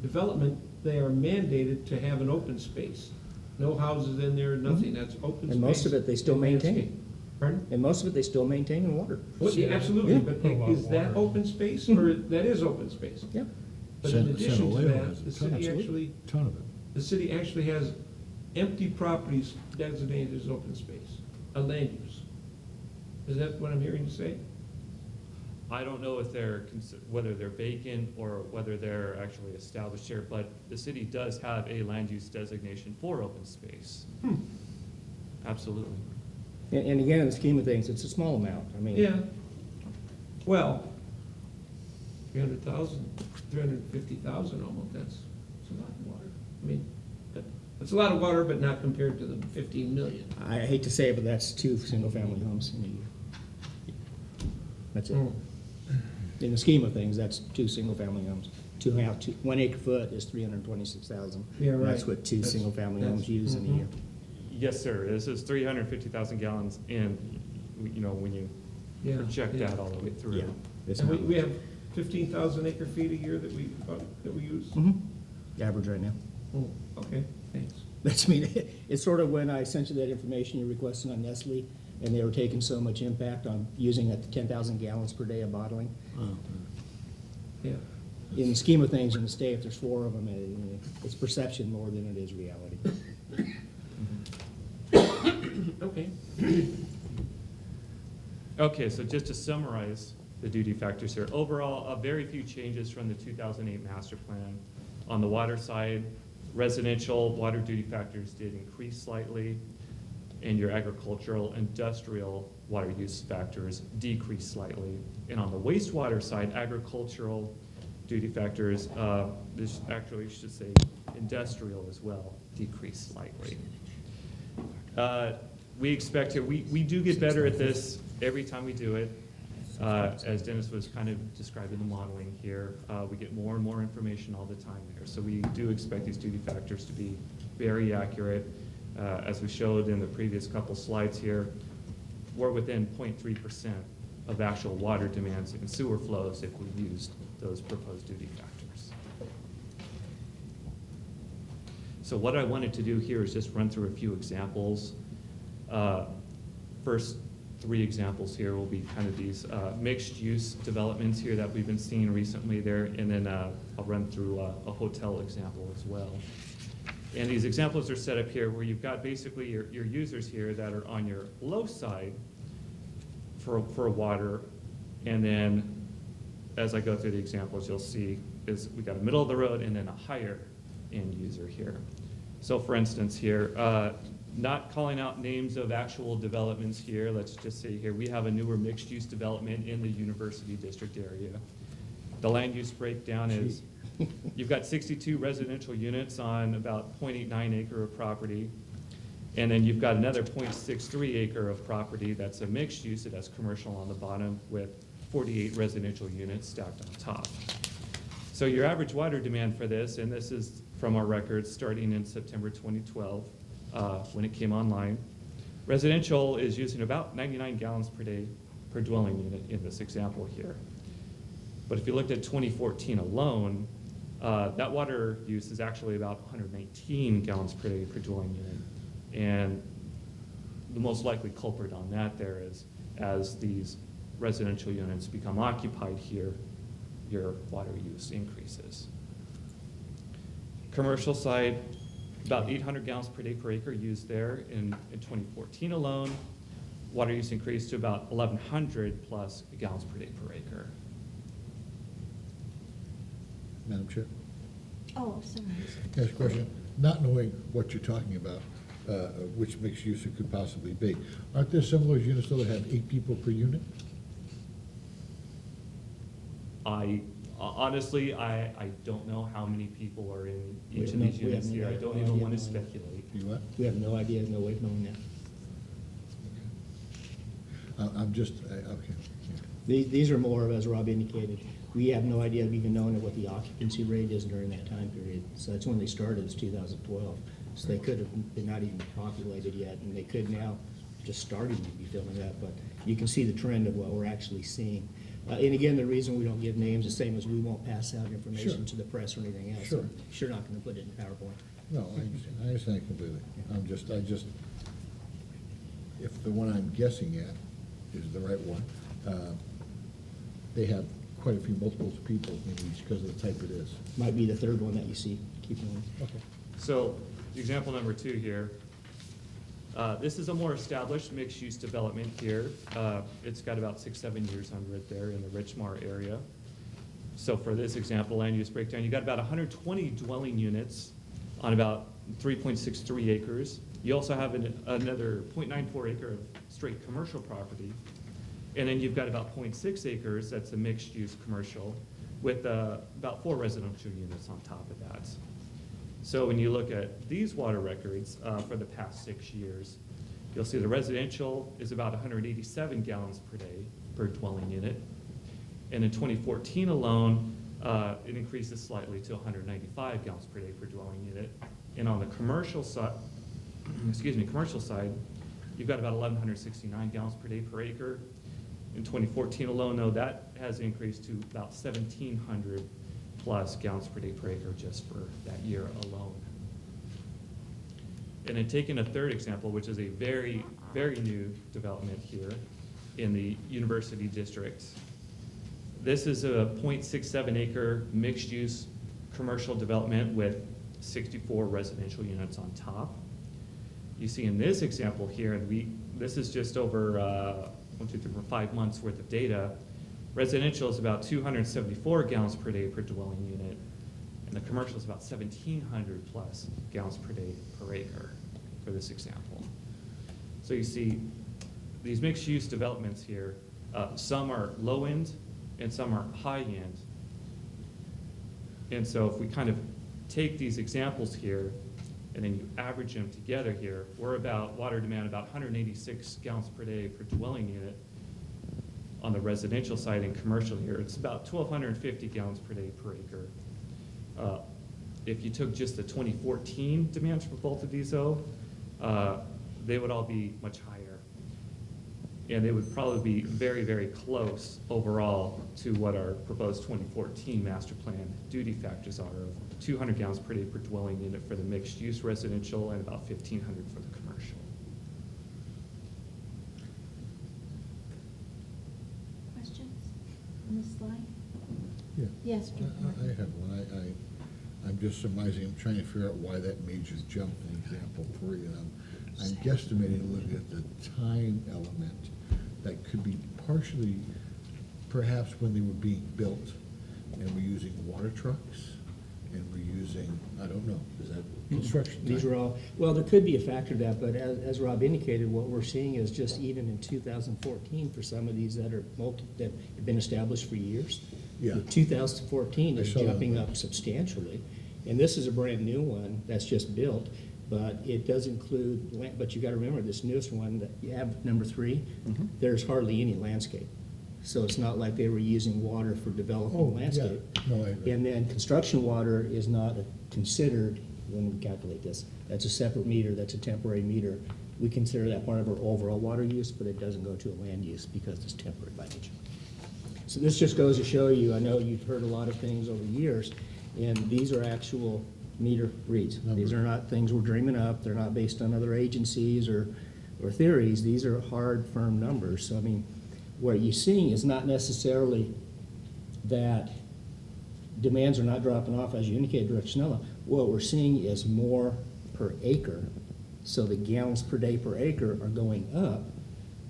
development, they are mandated to have an open space. No houses in there, nothing, that's open space. And most of it, they still and maintain. landscape. Pardon? And most of it, they still maintain in water. Well, yeah, absolutely, Yeah. but Put a lot of is that water. open space, or that is open space? Yep. But in San addition to Leo that, has a the ton, city absolutely. actually, Ton of it. the city actually has empty properties designated as open space, a land use. Is that what I'm hearing you say? I don't know if whether they're vacant or whether they're actually established here, but the city does have a land use designation for open space. Absolutely. And again, in the scheme of things, it's a small amount. I mean. Yeah. Well, 300,000, 350,000 almost, that's a lot of water. I mean, that's a lot of water, but not compared to the 15 million. I hate to say it, but that's 2 single-family homes in a year. That's it. In the scheme of things, that's 2 single-family homes. 1 acre foot is 326,000. Yeah, right. That's what 2 single-family homes use in a year. Yes, sir. This is 350,000 gallons in, when you Yeah, project yeah. that all the way through. Yeah. It's And not we much. have 15,000 acre feet a year that we use? Mhm. Average right now. Oh, okay, thanks. That's, I mean, it's sort of when I sent you that information you requested on Nestle, and they were taking so much impact on using at 10,000 gallons per day of bottling. Yeah. In the scheme of things in the state, if there's 4 of them, it's perception more than it is reality. Okay. Okay, so just to summarize the duty factors here, overall, very few changes from the 2008 master plan. On the water side, residential water duty factors did increase slightly, and your agricultural, industrial water use factors decreased slightly. And on the wastewater side, agricultural duty factors, this actually should say industrial as well, decreased slightly. We expect here, we do get better at this every time we do it. As Dennis was kind of describing the modeling here, we get more and more information all the time there. So we do expect these duty factors to be very accurate. As we showed in the previous couple slides here, we're within 0.3% of actual water demands and sewer flows if we used those proposed duty factors. So what I wanted to do here is just run through a few examples. First 3 examples here will be kind of these mixed-use developments here that we've been seeing recently there, and then I'll run through a hotel example as well. And these examples are set up here where you've got basically your users here that are on your low side for water, and then as I go through the examples, you'll see is we got a middle of the road and then a higher end user here. So for instance here, Not calling out names of actual developments here, let's just say here, we have a newer mixed-use development in the University District area. The land use breakdown is, you've got 62 residential units on about 0.89 acre of property. And then you've got another 0.63 acre of property that's a mixed use, it has commercial on the bottom with 48 residential units stacked on top. So your average water demand for this, and this is from our records starting in September 2012, when it came online. Residential is using about 99 gallons per day per dwelling unit in this example here. But if you looked at 2014 alone, that water use is actually about 119 gallons per day per dwelling unit. And the most likely culprit on that there is, as these residential units become occupied here, your water use increases. Commercial side, about 800 gallons per day per acre used there in 2014 alone. Water use increased to about 1,100 plus gallons per day per acre. Madam Chair? Oh, sorry. Yes, question. Not knowing what you're talking about, which mixed use it could possibly be, aren't there some of those units though that have 8 people per unit? Honestly, I don't know how many people are in We each have of no- these we have units no here. I idea. don't No even idea, want to no idea. speculate. You what? We have no idea, no way of knowing that. I'm just, okay. These are more of, as Rob indicated, we have no idea of even knowing what the occupancy rate is during that time period. So that's when they started, it's 2012. So they could have been not even populated yet, and they could now just starting to be filling up. But you can see the trend of what we're actually seeing. And again, the reason we don't give names, the same as we won't pass out information Sure. to the press or anything else. Sure. Sure not gonna put it in PowerPoint. No, I understand completely. I just, if the one I'm guessing at is the right one, they have quite a few multiples of people in each because of the type it is. Might be the third one that you see. Keep going. Okay. So example number 2 here. This is a more established mixed-use development here. It's got about 6-7 years under it there in the Richmar area. So for this example, land use breakdown, you got about 120 dwelling units on about 3.63 acres. You also have another 0.94 acre of straight commercial property. And then you've got about 0.6 acres, that's a mixed-use commercial, with about 4 residential units on top of that. So when you look at these water records for the past 6 years, you'll see the residential is about 187 gallons per day per dwelling unit. And in 2014 alone, it increases slightly to 195 gallons per day per dwelling unit. And on the commercial side, commercial side, you've got about 1,169 gallons per day per acre. In 2014 alone, though, that has increased to about 1,700 plus gallons per day per acre just for that year alone. And then taking a third example, which is a very, very new development here in the University District. This is a 0.67 acre mixed-use commercial development with 64 residential units on top. You see in this example here, and this is just over 5 months worth of data. Residential is about 274 gallons per day per dwelling unit, and the commercial is about 1,700 plus gallons per day per acre for this example. So you see these mixed-use developments here, some are low-end and some are high-end. And so if we kind of take these examples here and then you average them together here, we're about water demand about 186 gallons per day per dwelling unit on the residential side, and commercial here, it's about 1,250 gallons per day per acre. If you took just the 2014 demands for both of these though, they would all be much higher. And they would probably be very, very close overall to what our proposed 2014 master plan duty factors are of 200 gallons per day per dwelling unit for the mixed use residential and about 1,500 for the commercial. Questions on this slide? Yeah. Yes, Director I have one. I'm just surmising, I'm trying to figure out why that major jump in example 3. And I'm guesstimating, looking at the time element, that could be partially perhaps when they were being built and we're using water trucks and we're using, I don't know, is that construction time? These are all, well, there could be a factor to that, but as Rob indicated, what we're seeing is just even in 2014, for some of these that are that have been established for years. Yeah. 2014 is I saw that jumping one. up substantially, and this is a brand-new one that's just built, but it does include, but you gotta remember, this newest one that you have, number 3, there's hardly any landscape. So it's not like they were using water for developing Oh, yeah. landscape. No, I agree. And then construction water is not considered when we calculate this. That's a separate meter, that's a temporary meter. We consider that part of our overall water use, but it doesn't go to a land use because it's temporary by nature. So this just goes to show you, I know you've heard a lot of things over the years, and these are actual meter reads. These are not things we're dreaming up, they're not based on other agencies or theories, these are hard, firm numbers. So I mean, what you're seeing is not necessarily that demands are not dropping off, as you indicated, Director Snella. What we're seeing is more per acre. So the gallons per day per acre are going up,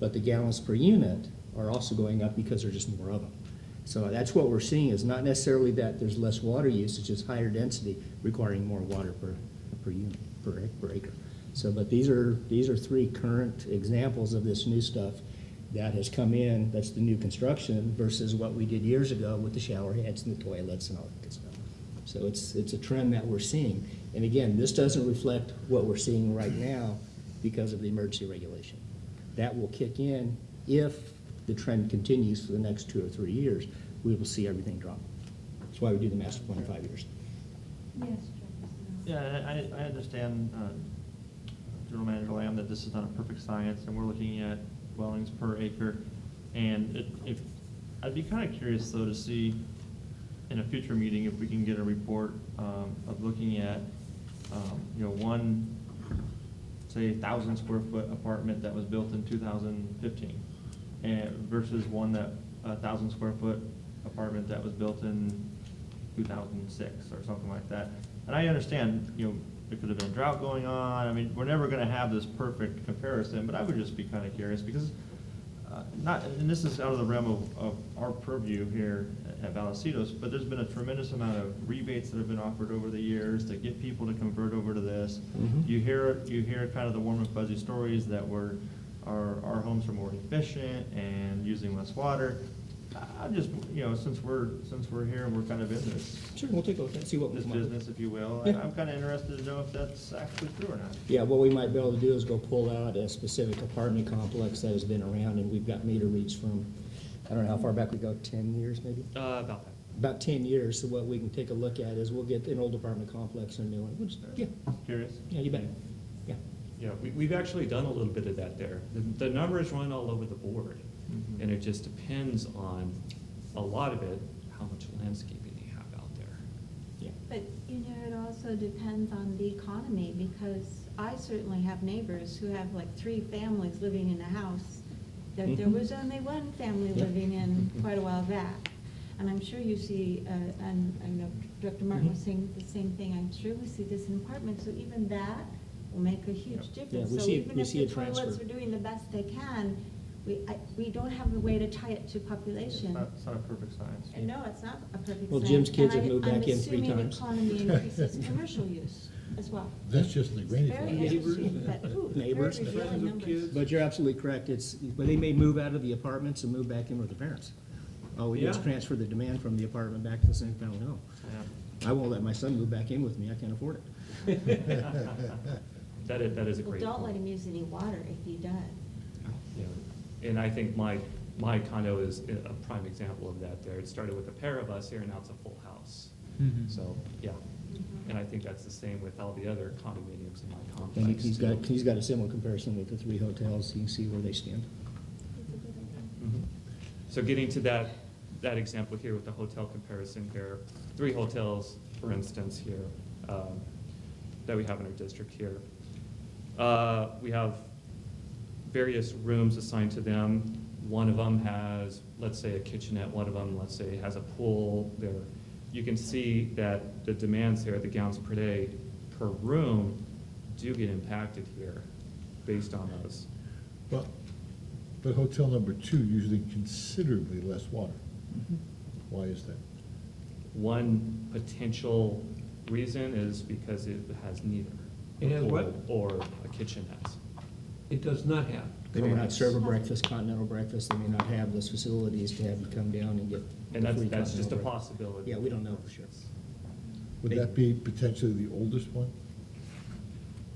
but the gallons per unit are also going up because there's just more of them. So that's what we're seeing, is not necessarily that there's less water use, it's just higher density requiring more water per unit, per acre. So, but these are 3 current examples of this new stuff that has come in, that's the new construction versus what we did years ago with the shower heads and the toilets and all that good stuff. So it's a trend that we're seeing. And again, this doesn't reflect what we're seeing right now because of the emergency regulation. That will kick in if the trend continues for the next 2 or 3 years. We will see everything drop. That's why we do the master plan in 5 years. Yes, Director Snell. Yeah, I understand, General Manager Lamb, that this is not a perfect science, and we're looking at dwellings per acre. And I'd be kind of curious, though, to see in a future meeting if we can get a report of looking at, one, say, 1,000 square foot apartment that was built in 2015, and versus one that 1,000 square foot apartment that was built in 2006 or something like that. And I understand, there could have been a drought going on. I mean, we're never going to have this perfect comparison, but I would just be kind of curious because and this is out of the realm of our purview here at Vallecitos, but there's been a tremendous amount of rebates that have been offered over the years to get people to convert over to this. You hear kind of the warm and fuzzy stories that our homes are more efficient and using less water. I'm just, since we're here and we're kind of in this. Sure, we'll take a look and see what we This come up with. business, if you will, Yeah. I'm kind of interested to know if that's actually true or not. Yeah, what we might be able to do is go pull out a specific apartment complex that has been around, and we've got meter reads from, I don't know how far back we go, 10 years maybe? About that. About 10 years, so what we can take a look at is we'll get an old apartment complex and a new one. We'll just, yeah, Curious? yeah, you bet. Yeah. Yeah, we've actually done a little bit of that there. The numbers run all over the board, Mhm. and it just depends on, a lot of it, how much landscaping you have out there. Yeah. But, it also depends on the economy, because I certainly have neighbors who have like 3 families living in a house that there Mhm. was only one family Yeah. living in quite a while back. And I'm sure you see, and I know Director Martin was Mhm. saying the same thing, I'm sure we see this in apartments, so even that will make a huge difference. we So see- even we if see the a transfer. toilets are doing the best they can, we don't have a way to tie it to It's population. not a perfect science. And no, it's not a perfect Well, science. Jim's kids And have moved back in 3 I'm times. assuming the economy increases commercial use as well. That's just in the granny Very flat. interesting, but, ooh, very Neighbors. revealing Friends of numbers. kids. But you're absolutely correct, but they may move out of the apartments and move back in with their parents. All we do is Yeah. transfer the demand from the apartment back to the single family home. Yeah. I won't let my son move back in with me, I can't afford it. That is a Well, great don't let point. him use any water if he does. Yeah. And I think my condo is a prime example of that there. It started with a pair of us here, and now it's a full house. So, yeah. And I think that's the same with all the other condominiums in my complex. And he's too. got a similar comparison with the 3 hotels, you can see where they stand. Mhm. So getting to that example here with the hotel comparison here, 3 hotels, for instance, here, that we have in our district here. We have various rooms assigned to them. One of them has, let's say, a kitchenette. One of them, let's say, has a pool there. You can see that the demands here, the gallons per day per room, do get impacted here based on those. But hotel number 2 using considerably less water. Why is that? One potential Reason is because it has neither. It has a what? pool or a kitchenette. It does not have. They may not serve a breakfast, continental breakfast, they may not have those facilities to have you come down and get. And the free that's just a continental possibility. Yeah, we don't know for sure. Would that be potentially the oldest one?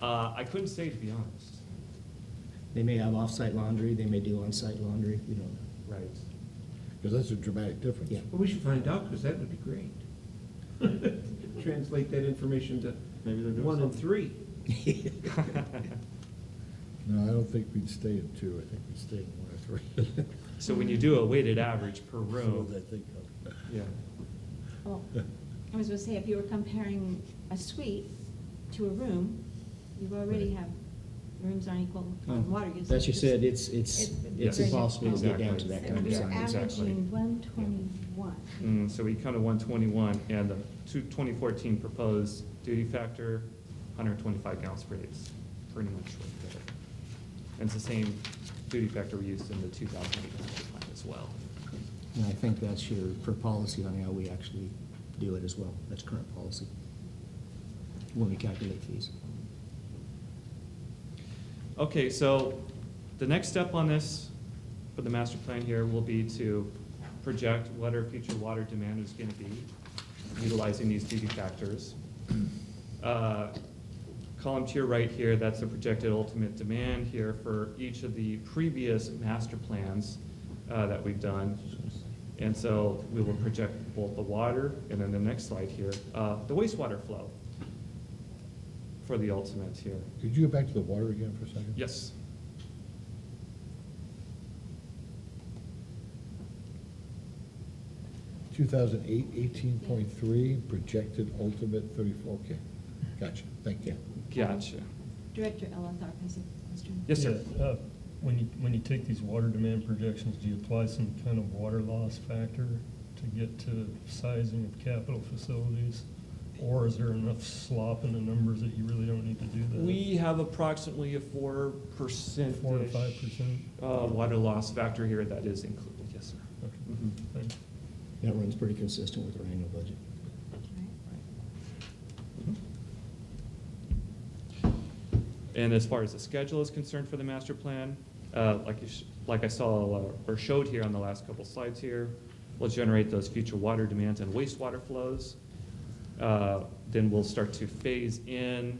I couldn't say, to be honest. They may have off-site laundry, they may do on-site laundry, we don't know. Right. Because that's a dramatic difference. Yeah. Well, we should find out, because that would be great. Translate that information to Maybe they're doing 1 and something. 3. No, I don't think we'd stay at 2, I think we'd stay at 1 or 3. So when you do a weighted average per room, I think of. yeah. Well, I was gonna say, if you were comparing a suite to a room, you already have, rooms aren't equal on water usage. As you said, it's Yes. impossible to get down to Exactly. that So kind of we're design. Exactly. averaging 121. So we counted 121, and the 2014 proposed duty factor, 125 gallons per day. It's pretty much right there. And it's the same duty factor we used in the 2008 master plan as well. And I think that's your, for policy on how we actually do it as well. That's current policy when we calculate fees. Okay, so the next step on this for the master plan here will be to project what our future water demand is going to be, utilizing these duty factors. Column to your right here, that's the projected ultimate demand here for each of the previous master plans that we've done. And so we will project both the water, and then the next slide here, the wastewater flow for the ultimate here. Could you go back to the water again for a second? Yes. (2008) 18.3, projected ultimate 34, okay. Gotcha, thank you. Gotcha. Director Ellenthorpe has a question. Yes, sir. Yeah, when you take these water demand projections, do you apply some kind of water loss factor to get to sizing of capital facilities? Or is there enough slop in the numbers that you really don't need to do that? We have approximately a 4%. 4 to 5%? Water loss factor here that is included, yes, sir. Okay, Mhm. thanks. That runs pretty consistent with our annual budget. And as far as the schedule is concerned for the master plan, like I saw or showed here on the last couple slides here, we'll generate those future water demands and wastewater flows. Then we'll start to phase in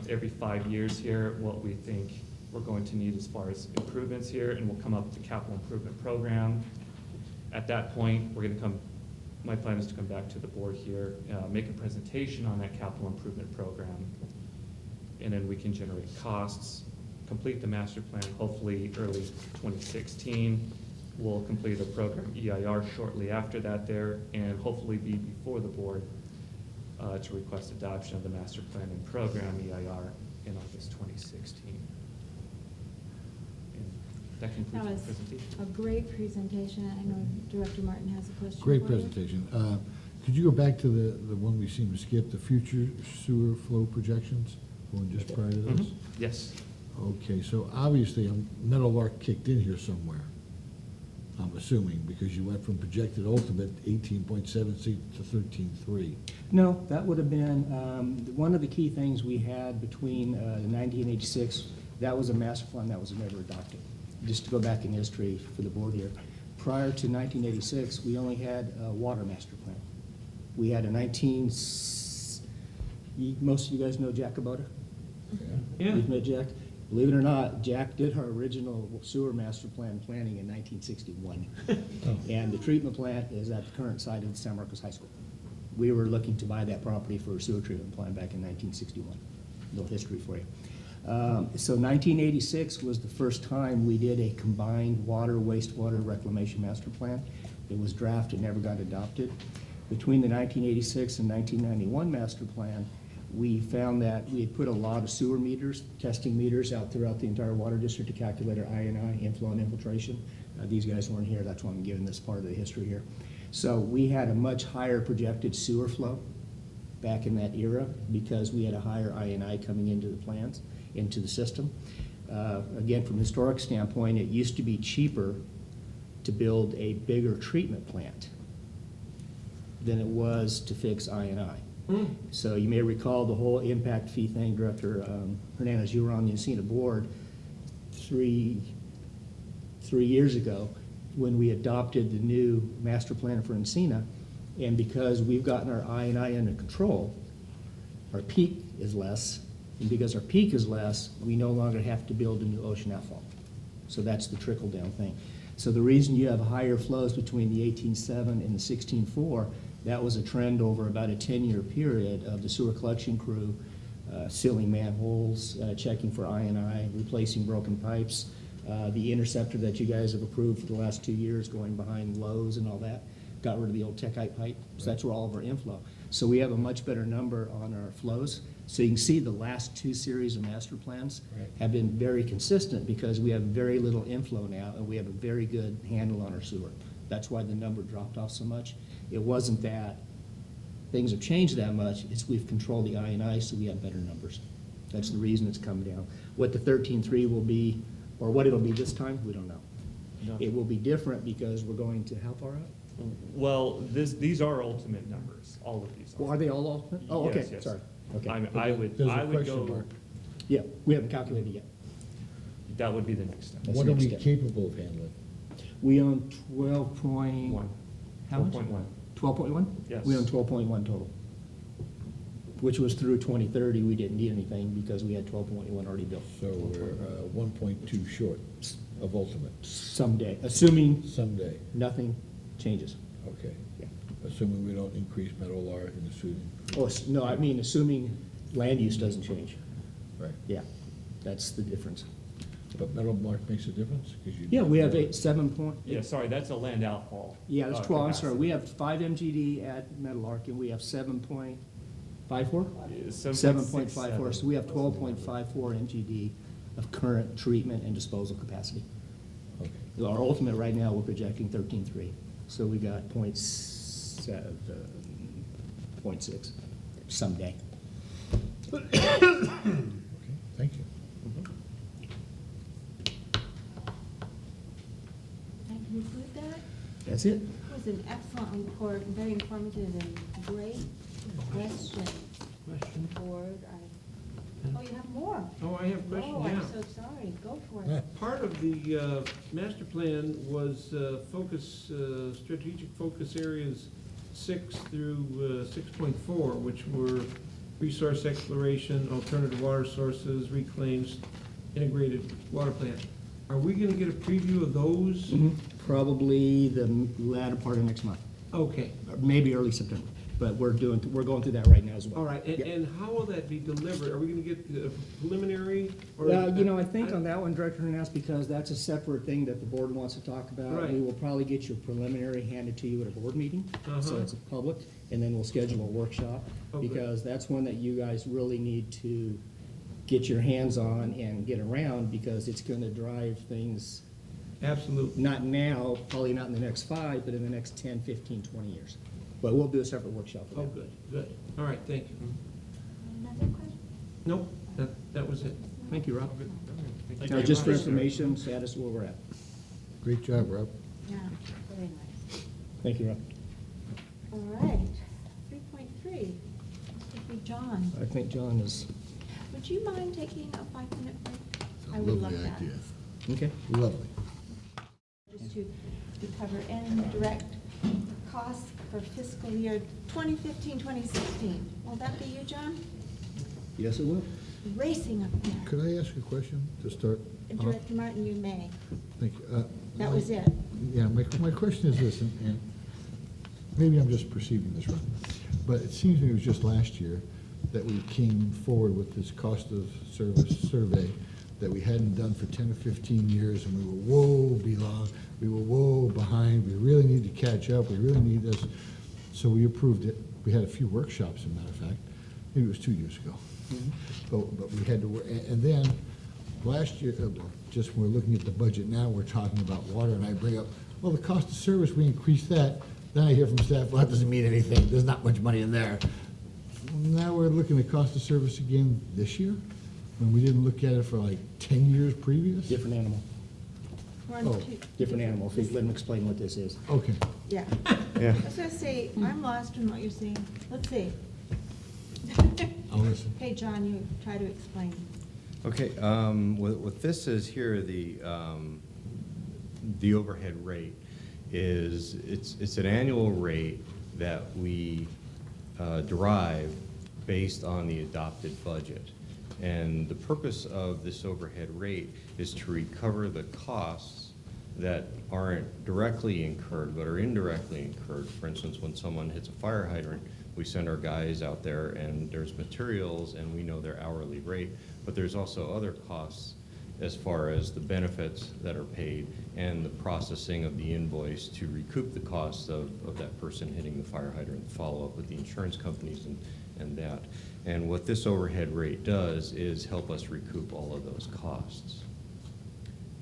every 5 years here what we think we're going to need as far as improvements here, and we'll come up with a capital improvement program. At that point, my plan is to come back to the board here, make a presentation on that capital improvement program, and then we can generate costs, complete the master plan, hopefully early 2016. We'll complete a program EIR shortly after that there, and hopefully be before the board to request adoption of the master plan and program EIR in August 2016. And that concludes That my was presentation. a great presentation. I know Director Martin has a question. Great for you. presentation. Could you go back to the one we seem to skip, the future sewer flow projections, the one just prior to this? Mhm. Yes. Okay, so obviously, Meadowlark kicked in here somewhere, I'm assuming, because you went from projected ultimate 18.7 to 13.3. No, that would have been, one of the key things we had between 1986, that was a master plan that was never adopted. Just to go back in history for the board here, prior to 1986, we only had a water master plan. We had a most of you guys know Jack Kubota? Yeah. You've met Jack? Believe it or not, Jack did our original sewer master plan planning in 1961. And the treatment plant is at the current site of San Marcos High School. We were looking to buy that property for a sewer treatment plant back in 1961. No history for you. So 1986 was the first time we did a combined water, wastewater reclamation master plan. It was drafted, never got adopted. Between the 1986 and 1991 master plan, we found that we had put a lot of sewer meters, testing meters out throughout the entire water district to calculate our I&I, inflow and infiltration. These guys weren't here, that's why I'm giving this part of the history here. So we had a much higher projected sewer flow back in that era because we had a higher I&I coming into the plants, into the system. Again, from a historic standpoint, it used to be cheaper to build a bigger treatment plant than it was to fix I&I. So you may recall the whole impact fee thing, Director Hernandez, you were on the Encina board 3 years ago when we adopted the new master plan for Encina. And because we've gotten our I&I under control, our peak is less. And because our peak is less, we no longer have to build a new ocean outfall. So that's the trickle-down thing. So the reason you have higher flows between the 18.7 and the 16.4, that was a trend over about a 10-year period of the sewer collection crew sealing manholes, checking for I&I, replacing broken pipes. The interceptor that you guys have approved for the last 2 years going behind Lowe's and all that, got rid of the old Techite pipe. So that's where all of our inflow. So we have a much better number on our flows. So you can see the last 2 series of master plans have been very consistent because we have very little inflow now and we have a very good handle on our sewer. That's why the number dropped off so much. It wasn't that things have changed that much, it's we've controlled the I&I so we have better numbers. That's the reason it's come down. What the 13.3 will be, or what it'll be this time, we don't know. No. It will be different because we're going to, how far out? Well, these are ultimate numbers, all of these are. Well, are they all ultimate? Oh, okay, Yes, yes. sorry. Okay. I would There's a go, question mark. Yeah, we haven't calculated yet. that would be the next step. That's What the are we next step. capable of handling? We own 12 point, One. how much? 12.1. 12.1? Yes. We own 12.1 total. Which was through 2030, we didn't need anything because we had 12.1 already built. So we're 1.2 short of ultimate Someday, assuming someday. nothing changes. Okay. Yeah. Assuming we don't increase metal lar in the shooting. Oh, no, I mean, assuming land use doesn't change. Right. Yeah, that's the difference. But metal mark makes a difference? 'Cause you- Yeah, we have 7 point. Yeah, sorry, that's a land outfall. Yeah, that's 12, I'm sorry, capacity. we have 5 MGD at Meadowlark, and we have 7.54? Yeah, 7.54, so we have 12.54 MGD of current treatment and disposal capacity. Okay. Our ultimate right now, we're projecting 13.3, so we got 0.7, 0.6 someday. Okay, thank you. I conclude that. That's it. It was an excellent report, very informative and great question. Board, oh, you have more? Oh, I have a question, Oh, yeah. I'm so sorry, go for it. Part of the master plan was strategic focus areas 6 through 6.4, which were resource exploration, alternative water sources, reclaims, integrated water plant. Are we gonna get a preview of those? Probably the latter part of next month, Okay, or maybe early September, but we're going through that right now as well. all right, Yep. and how will that be delivered? Are we gonna get the preliminary? or- You know, I think on that one, Director Hernandez, because that's a separate thing that the board wants to talk about. Right. We will probably get your preliminary handed to you at a board meeting, so Uh-huh. it's public, and then we'll schedule a workshop. Okay. Because that's one that you guys really need to get your hands on and get around, because it's gonna drive things, Absolutely. not now, probably not in the next 5, but in the next 10, 15, 20 years. But we'll do a separate workshop for Oh, that. good, good. All right, thank you. Another question? Nope, that was it. Thank you, Rob. Thank Now, you just for very much. information, status where we're at. Great job, Rob. Yeah, very nice. Thank you, Rob. All right, 3.3, this would be John. I think John is, Would you mind taking a 5-minute break? It's a I would lovely love that. idea. okay. Lovely. Just to cover indirect costs for fiscal year 2015, 2016. Will that be you, John? Yes, it will. Racing up there. Could I ask a question to start? Director Martin, you may. Thank you. That was it. Yeah, my question is this, and maybe I'm just perceiving this wrong, but it seems to me it was just last year that we came forward with this cost of service survey that we hadn't done for 10 or 15 years, and we were woe behind, we really need to catch up, we really need this. So we approved it. We had a few workshops, as a matter of fact. Maybe it was 2 years ago. But we had to, and then last year, just when we're looking at the budget now, we're talking about water, and I bring up, well, the cost of service, we increased that. Then I hear from staff, well, that doesn't mean anything, there's not much money in there. Now we're looking at cost of service again this year, when we didn't look at it for like 10 years previous? Different animal. We're on Oh, two- Different animal. If you let him explain what this is. Okay. Yeah. Yeah. I was gonna say, I'm lost in what you're saying. Let's see. Listen. Okay, John, you try to explain. Okay, what this is here, the overhead rate is, it's an annual rate that we derive based on the adopted budget. And the purpose of this overhead rate is to recover the costs that aren't directly incurred but are indirectly incurred. For instance, when someone hits a fire hydrant, we send our guys out there and there's materials and we know their hourly rate, but there's also other costs as far as the benefits that are paid and the processing of the invoice to recoup the costs of that person hitting the fire hydrant, follow up with the insurance companies and that. And what this overhead rate does is help us recoup all of those costs.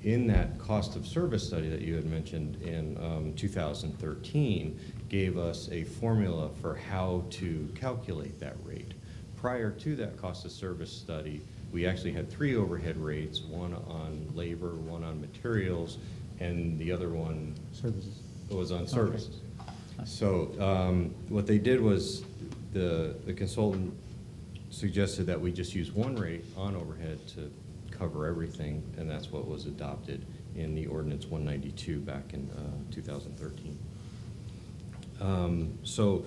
In that cost of service study that you had mentioned in 2013 gave us a formula for how to calculate that rate. Prior to that cost of service study, we actually had 3 overhead rates, one on labor, one on materials, and the other one Services. was on services. So what they did was the consultant suggested that we just use one rate on overhead to cover everything, and that's what was adopted in the ordinance 192 back in 2013. So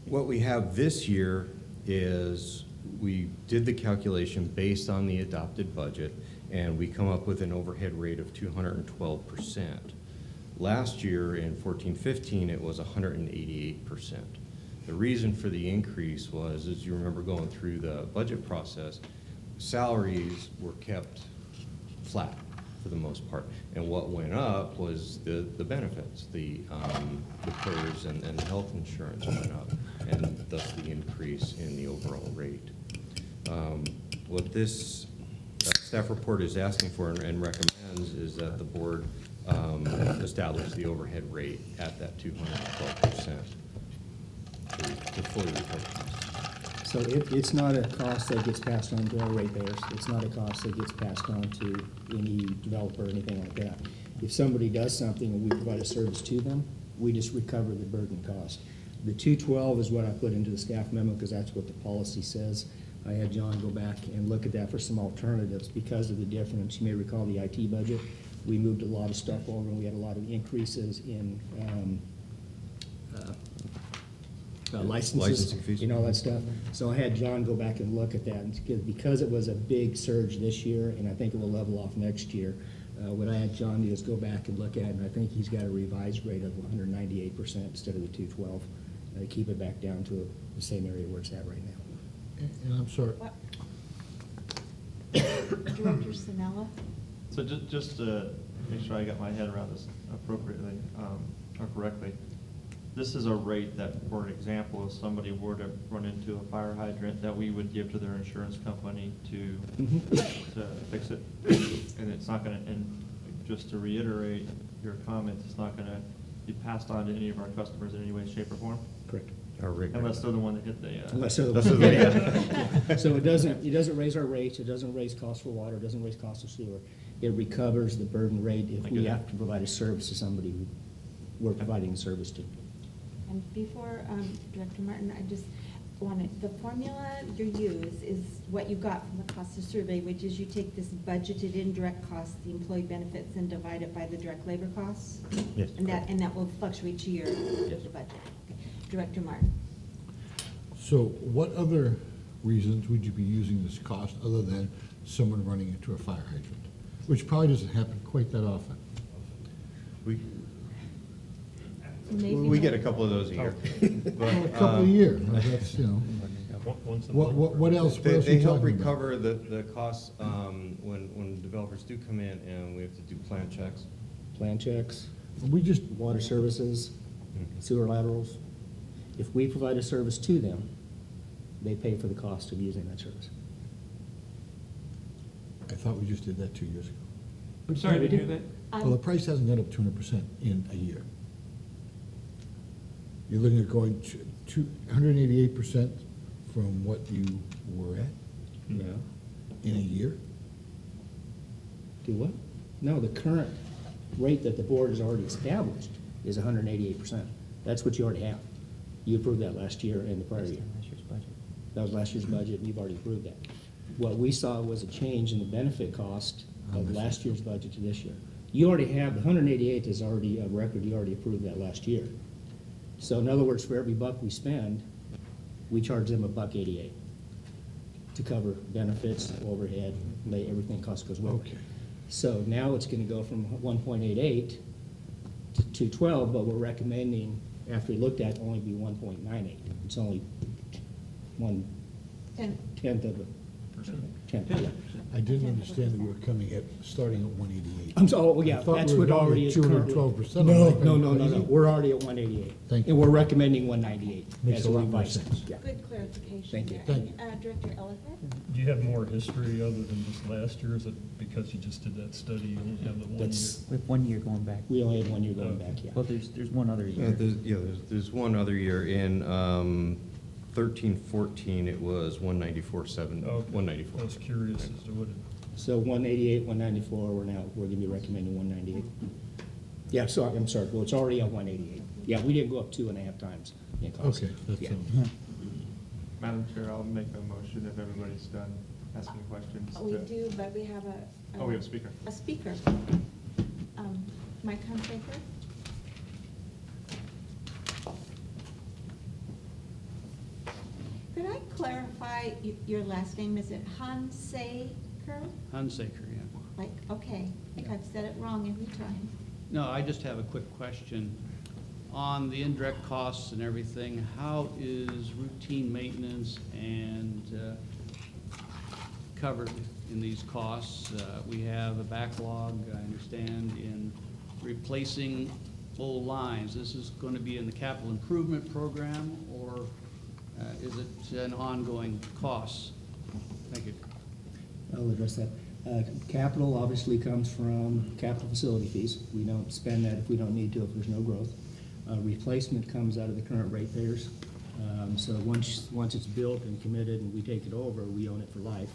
what we have this year is we did the calculation based on the adopted budget, and we come up with an overhead rate of 212%. Last year in 14-15, it was 188%. The reason for the increase was, as you remember going through the budget process, salaries were kept flat for the most part. And what went up was the benefits, the PERS and the health insurance went up, and thus the increase in the overall rate. What this staff report is asking for and recommends is that the board establish the overhead rate at that 212% to fully recover costs. So it's not a cost that gets passed on to our ratepayers. It's not a cost that gets passed on to any developer or anything like that. If somebody does something and we provide a service to them, we just recover the burden cost. The 212 is what I put into the staff memo because that's what the policy says. I had John go back and look at that for some alternatives because of the difference. You may recall the IT budget. We moved a lot of stuff over and we had a lot of increases in licenses Licensing fees. and all that stuff. So I had John go back and look at that, and because it was a big surge this year, and I think it will level off next year, what I had John do is go back and look at it, and I think he's got a revised rate of 198% instead of the 212, keep it back down to the same area where it's at right now. And I'm sorry, What? Director Sinella? So just to make sure I got my head around this appropriately, or correctly, this is a rate that, for an example, if somebody were to run into a fire hydrant, that we would give to their insurance company to fix it. And it's not gonna, and just to reiterate your comments, it's not gonna be passed on to any of our customers in any way, shape, or form? Correct. Unless they're the one that hit the. Unless they're the one. Yeah. So it doesn't raise our rates, it doesn't raise costs for water, it doesn't raise cost of sewer. It recovers the burden rate if we have to provide a service to somebody who we're providing a service to. And before, Director Martin, I just wanted, the formula you use is what you got from the cost of survey, which is you take this budgeted indirect costs, the employee benefits, and divide it by the direct labor costs? Yes, And that will fluctuate to your budget. Okay. Director Martin? so what other reasons would you be using this cost other than someone running into a fire hydrant? Which probably doesn't happen quite that often. We get a couple of those a year. Well, a couple of years, that's, you know. Once a What month. else? What They else are you help talking about? recover the costs when developers do come in and we have to do plan checks. Plan checks, We just, water services, sewer laterals. If we provide a service to them, they pay for the cost of using that service. I thought we just did that 2 years ago. I'm sorry, I Yeah, we didn't hear did. that. Well, the price hasn't gone up 200% in a year. You're looking at going to 188% from what you were at Yeah. in a year? Do what? No, the current rate that the board has already established is 188%. That's what you already have. You approved that last year and the prior year. That was last year's budget, and you've already approved that. What we saw was a change in the benefit cost of last year's budget to this year. You already have, the 188 is already a record, you already approved that last year. So in other words, for every buck we spend, we charge them $1.88 to cover benefits, overhead, everything cost goes with it. Okay. So now it's gonna go from 1.88 to 12, but we're recommending, after we looked at, only be 1.98. It's only 1/10 of a tenth, yeah. I didn't understand that we were coming at, starting at 188. I'm sorry, oh, yeah, I thought that's we were what going already at is currently. 212%. No, Am I no, crazy? we're already at 188. Thank And you. we're recommending 198. Makes as a lot more revised. sense. Yeah. Good clarification Thank you. there. Thank And, Director Ellicott? Do you have more history other than just last year? Is it because you just did that study, you only have the 1 year? That's- With 1 year going back. We only had 1 year going back, yeah. Well, there's one other year. There's one other year in 13-14, it was 194.7, Okay. 194. I was curious as to what it, So 188, 194, we're gonna be recommending 198. Yeah, so, I'm sorry, well, it's already at 188. Yeah, we didn't go up 2.5 times in cost. Okay, that's, Yeah. Madam Chair, I'll make a motion if everybody's done asking questions. We do, but we have Oh, we have a speaker. A speaker. Mike Hunsaker? Could I clarify your last name? Is it Hunsaker? Hunsaker, yeah. Like, okay, I think I've said it wrong every time. No, I just have a quick question. On the indirect costs and everything, how is routine maintenance and covered in these costs? We have a backlog, I understand, in replacing old lines. This is going to be in the capital improvement program, or is it an ongoing cost? Thank you. I'll address that. Capital obviously comes from capital facility fees. We don't spend that if we don't need to, if there's no growth. Replacement comes out of the current ratepayers. So once it's built and committed and we take it over, we own it for life.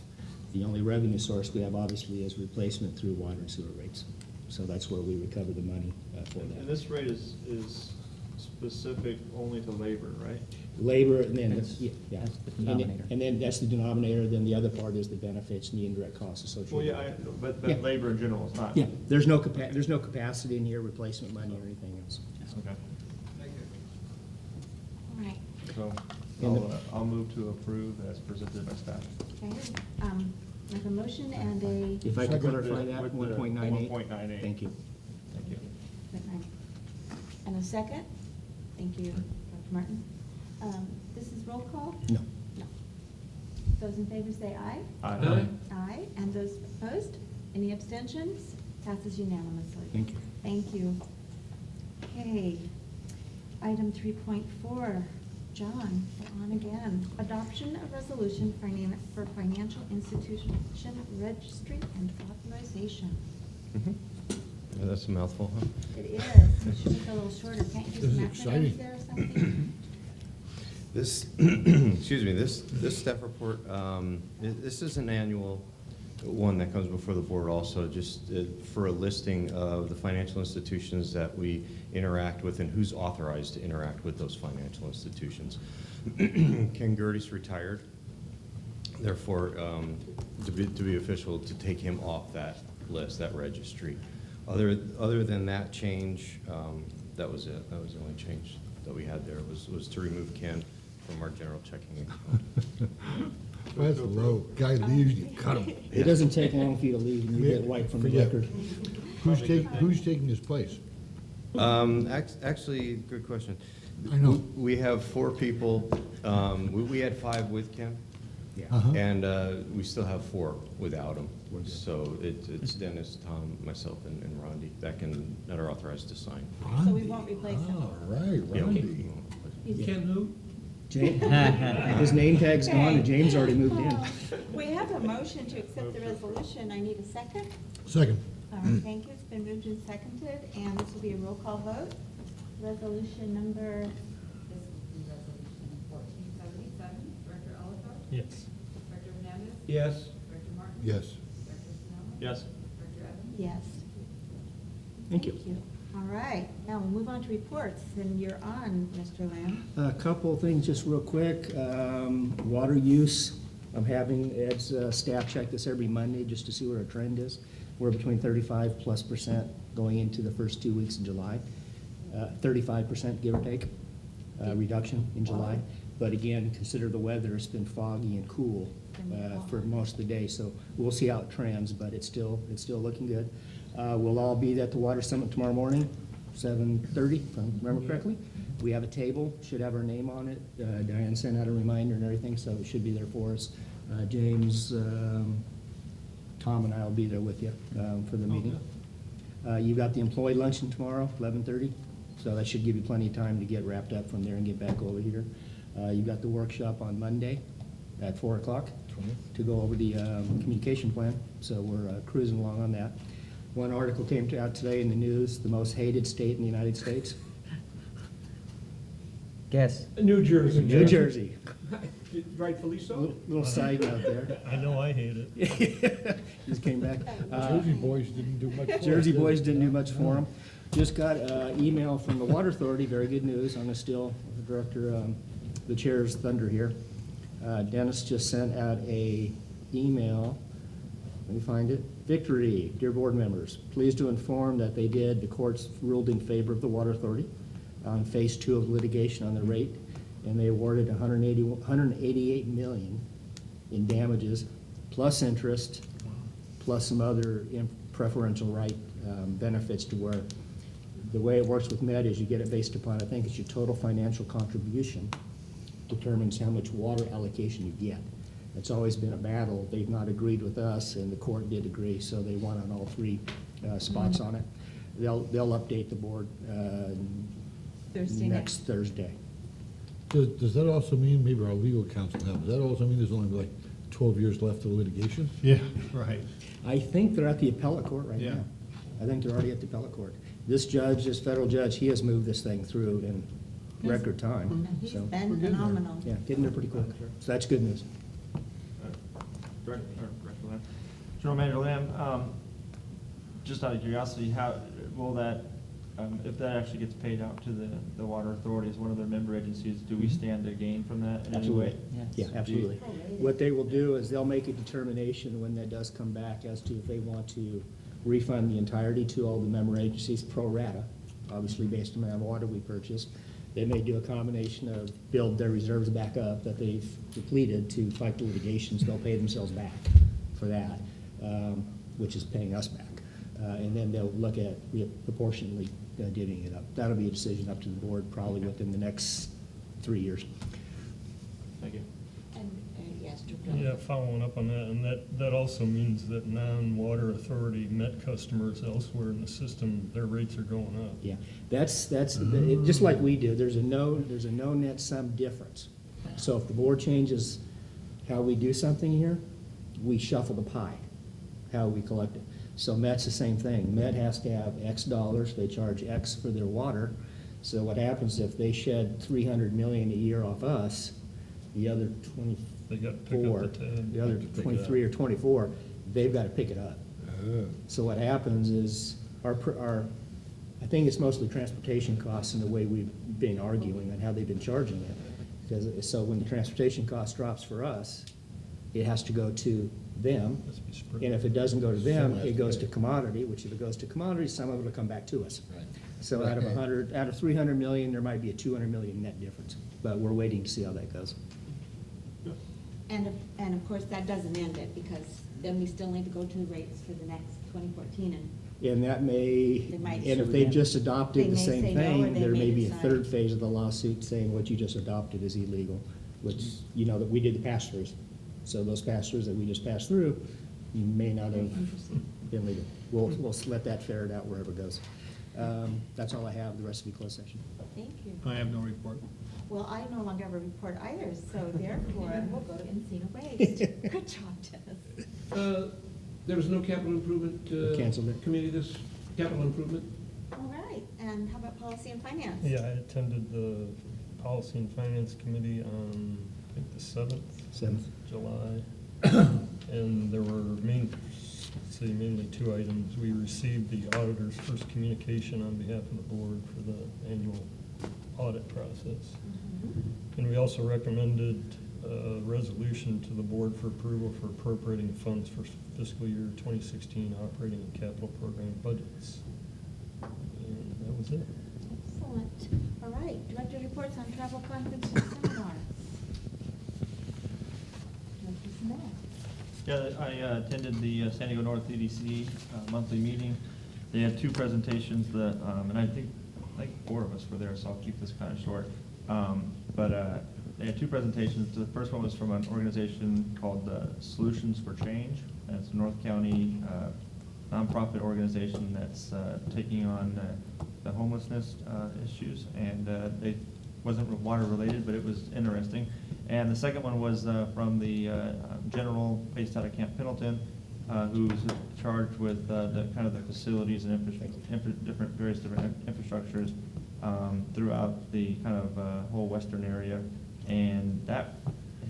The only revenue source we have obviously is replacement through water and sewer rates. So that's where we recover the money for And that. this rate is specific only to labor, right? Labor, and then, That's- yeah. that's the And then- denominator. And then that's the denominator, then the other part is the benefits and the indirect costs associated. Well, yeah, with but Yeah. labor in general is not. Yeah, there's no capacity in here, replacement money or anything else. Okay. All right, So And the- I'll move to approve as presented by staff. okay. I have a motion and a, If I could Second. clarify that, With the 1.98. 1.98. Thank you. Thank you. and a second. Thank you, Dr. Martin. This is roll call? No. No. Those in favor say aye. Aye. Aye. And those opposed? Any abstentions? Passes unanimously. Thank you. Thank you. Okay. Item 3.4, John, we're on again. Adoption of resolution for financial institution registry and authorization. Yeah, that's a mouthful, huh? It is. It should be a little shorter. Can't you do This is some exciting. acronyms there or something? This, excuse me, this staff report, this is an annual one that comes before the board also, just for a listing of the financial institutions that we interact with and who's authorized to interact with those financial institutions. Ken Gertie's retired, therefore, to be official, to take him off that list, that registry. Other than that change, that was it. That was the only change that we had there, was to remove Ken from our general checking account. That's low. Guy leaves, you cut him. It doesn't take long for you to leave and you get wiped from the Forget. record. Who's taking his place? Actually, good question. I know. We have 4 people. We had 5 with Ken. Yeah. Uh-huh. And we still have 4 without him. So it's Dennis, Tom, myself, and Rondi that are authorized to sign. So we won't replace him. Oh, right, Yeah, Randy. Ken who? James, his name tag's gone and James already moved in. We have a motion to accept the resolution. I need a second. Second. All right, thank you. It's been moved and seconded, and this will be a roll call vote. Resolution number, This will be resolution 1477. Director Ellicott? yes. Director Hernandez? Yes. Director Martin? Yes. Director Sonoma? Yes. Director Evans? yes. Thank you. All right, now we'll move on to reports, and you're on, Mr. Lamb. A couple of things just real quick. Water use, I'm having Ed's staff check this every Monday just to see what our trend is. We're between 35+% going into the first 2 weeks in July. 35%, give or take, reduction in July. But again, consider the weather, it's been foggy and cool for most of the day, so we'll see how it trends, but it's still looking good. We'll all be at the Water Summit tomorrow morning, 7:30, if I remember correctly. We have a table, should have our name on it. Diane sent out a reminder and everything, so it should be there for us. James, Tom and I will be there with you for the meeting. You've got the employee luncheon tomorrow, 11:30, so that should give you plenty of time to get wrapped up from there and get back over here. You've got the workshop on Monday at 4 o'clock to go over the communication plan, so we're cruising along on that. One article came out today in the news, the most hated state in the United States. Guess. New Jersey. New Jersey. Rightfully so. Little side note there. I know I hate it. Just came back. Jersey boys didn't do much for us, Jersey did boys they? didn't do much for them. Just got an email from the Water Authority, very good news. I'm gonna steal the director, the chair's thunder here. Dennis just sent out a email. Let me find it. Victory, dear board members, pleased to inform that the courts ruled in favor of the Water Authority on phase 2 of litigation on the rate, and they awarded $188 million in damages, plus interest, plus some other preferential right benefits to where the way it works with Med is you get it based upon, I think it's your total financial contribution determines how much water allocation you get. It's always been a battle. They've not agreed with us, and the court did agree, so they won on all 3 spots on it. They'll update the board next Thursday. Does that also mean, maybe our legal counsel has, does that also mean there's only like 12 years left of litigation? Yeah, right. I think they're at the appellate court right Yeah. now. I think they're already at the appellate court. This judge, this federal judge, he has moved this thing through in record time. And he's So, been phenomenal. yeah, getting there pretty quick. So that's good news. Director Lamb. General Manager Lamb, just out of curiosity, how will that, if that actually gets paid out to the Water Authority as one of their member agencies, do we stand to gain from that in any way? Absolutely. Yeah, absolutely. What they will do is they'll make a determination when that does come back as to if they want to refund the entirety to all the member agencies pro rata, obviously based on the amount of water we purchased. They may do a combination of build their reserves back up that they've depleted to fight the litigations. They'll pay themselves back for that, which is paying us back. And then they'll look at proportionally divvying it up. That'll be a decision up to the board probably within the next 3 years. Thank you. And, yes, Yeah, following up on that, and that also means that non-water authority Met customers elsewhere in the system, their rates are going up. Yeah, that's just like we do. There's a no net sum difference. So if the board changes how we do something here, we shuffle the pie, how we collect it. So Met's the same thing. Met has to have X dollars. They charge X for their water. So what happens if they shed $300 million a year off us, the other They got to pick up 24, the tab. the other 23 or 24, they've got to pick it up. So what happens is I think it's mostly transportation costs and the way we've been arguing and how they've been charging it. Because, so when the transportation cost drops for us, it has to go to them. Must be spread. And if it doesn't go to them, Someone has it to goes pay. to commodity, which if it goes to commodity, some of it will come back to us. Right. So out of 300 million, there might be a 200 million net difference, but we're waiting to see how that goes. And of course, that doesn't end it, because then we still need to go to the rates for the next 2014, And that may, They might- and if they've just adopted They the may same say no, or thing, they there may may be a decide. third phase of the lawsuit saying what you just adopted is illegal, which, you know, that we did the pass-throughs. So those pass-throughs that we just passed through, you may not have been legal. We'll let that ferret out wherever it goes. That's all I have, the rest will be closed session. Thank you. I have no report. Well, I no longer have a report either, so therefore, we'll go to Encino Waste. Good job, Dennis. There was no capital improvement Canceled it. committee this, capital improvement? All right, and how about policy and finance? Yeah, I attended the Policy and Finance Committee on, I think, the 7th. 7th. July. And there were main obviously mainly two items. We received the auditor's first communication on behalf of the board for the annual audit process. And we also recommended a resolution to the board for approval for appropriating funds for fiscal year 2016 operating and capital program budgets. And that was it. Excellent. All right, director reports on travel, conference, and seminar. Director Smith. Yeah, I attended the San Diego North EDC monthly meeting. They had two presentations that, and I think four of us were there, so I'll keep this kind of short. But they had two presentations. The first one was from an organization called Solutions for Change, and it's a North County nonprofit organization that's taking on the homelessness issues, and they wasn't water related, but it was interesting. And the second one was from the general based out of Camp Pendleton, who's charged with the kind of the facilities and various different infrastructures throughout the kind of whole western area. And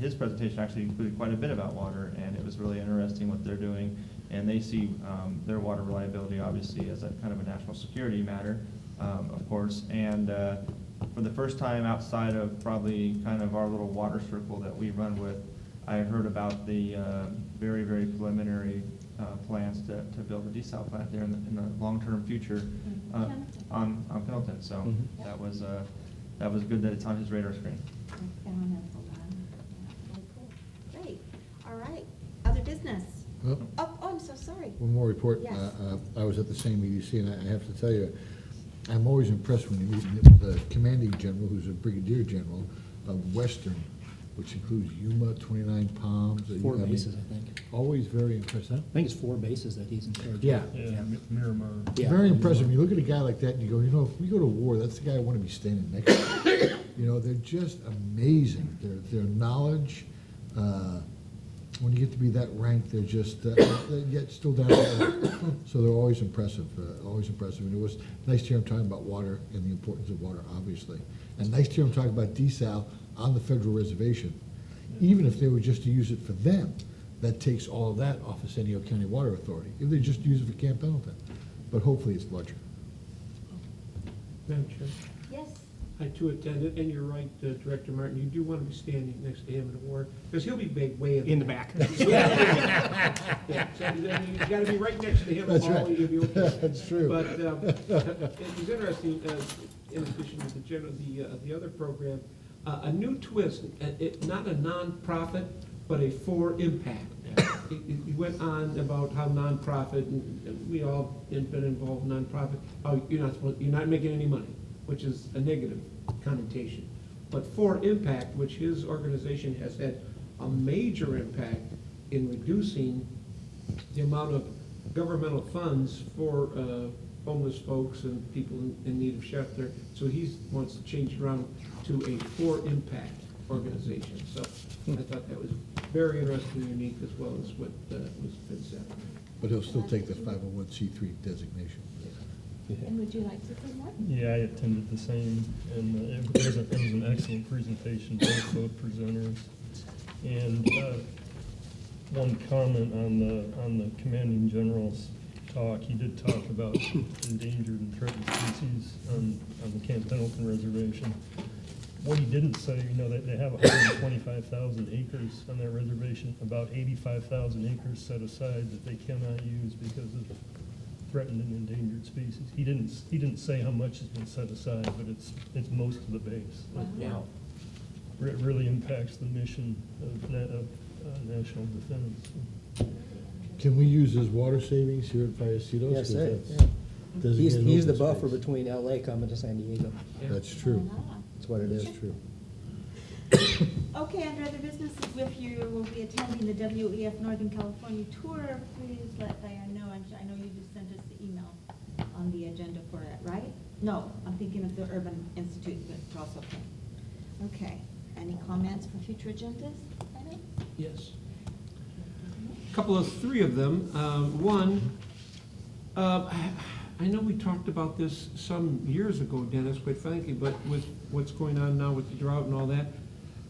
his presentation actually included quite a bit about water, and it was really interesting what they're doing. And they see their water reliability obviously as a kind of a national security matter, of course. And for the first time outside of probably kind of our little water circle that we run with, I heard about the very, very preliminary plans to build a desal plant there in the long-term future on Pendleton. So that was good that it's on his radar screen. Wonderful. Yeah, really cool. Great. All right. Other business? Well, Oh, I'm so sorry. one more report. Yes. I was at the same EDC, and I have to tell you, I'm always impressed when you meet the commanding general, who's a brigadier general of Western, which includes Yuma, 29 Palms. 4 bases, I think. Always very impressive. I think it's 4 bases that he's in charge of. Yeah. Yeah, Miramar. Yeah. Very impressive. You look at a guy like that and you go, you know, if we go to war, that's the guy I want to be standing next to. You know, they're just amazing. Their knowledge, when you get to be that rank, they're just, they get still down to earth. So they're always impressive, And it was nice to hear him talking about water and the importance of water, obviously. And nice to hear him talk about desal on the federal reservation. Even if they were just to use it for them, that takes all of that off of San Diego County Water Authority, if they just use it for Camp Pendleton. But hopefully it's larger. Madam Chair, Yes. I too attended, and you're right, Director Martin, you do want to be standing next to him in a war, because he'll be way In the back. Yeah, so then you gotta be right next to him. That's all right. you'll be okay. That's true. But it was interesting, in addition to the other program, a new twist, not a nonprofit, but a for impact. He went on about how nonprofit, and we all have been involved in nonprofit, how you're not making any money, which is a negative connotation. But for impact, which his organization has had a major impact in reducing the amount of governmental funds for homeless folks and people in need of shelter. So he wants to change it around to a for impact organization. So I thought that was very interesting and unique, as well as what was been said. But he'll still take the 501c3 designation. And would you like to say more? Yeah, I attended the same, and it was an excellent presentation, both presenters. And one comment on the commanding general's talk, he did talk about endangered and threatened species on the Camp Pendleton Reservation. What he didn't say, they have 125,000 acres on that reservation, about 85,000 acres set aside that they cannot use because of threatened and endangered species. He didn't say how much has been set aside, but it's most of the base. Wow. It really impacts the mission of national defense. Can we use his water savings here at Vallecitos? Yes, sir. He's the buffer between LA coming to San Diego. That's true. That's what it is. That's true. Okay, under other business, if you will be attending the WEF Northern California tour, please let Diane know. I know you just sent us the email on the agenda for it, right? No, I'm thinking of the Urban Institute, but it's also okay. Okay, any comments for future agendas? Yes. Three of them. One, I know we talked about this some years ago, Dennis, quite frankly, but with what's going on now with the drought and all that,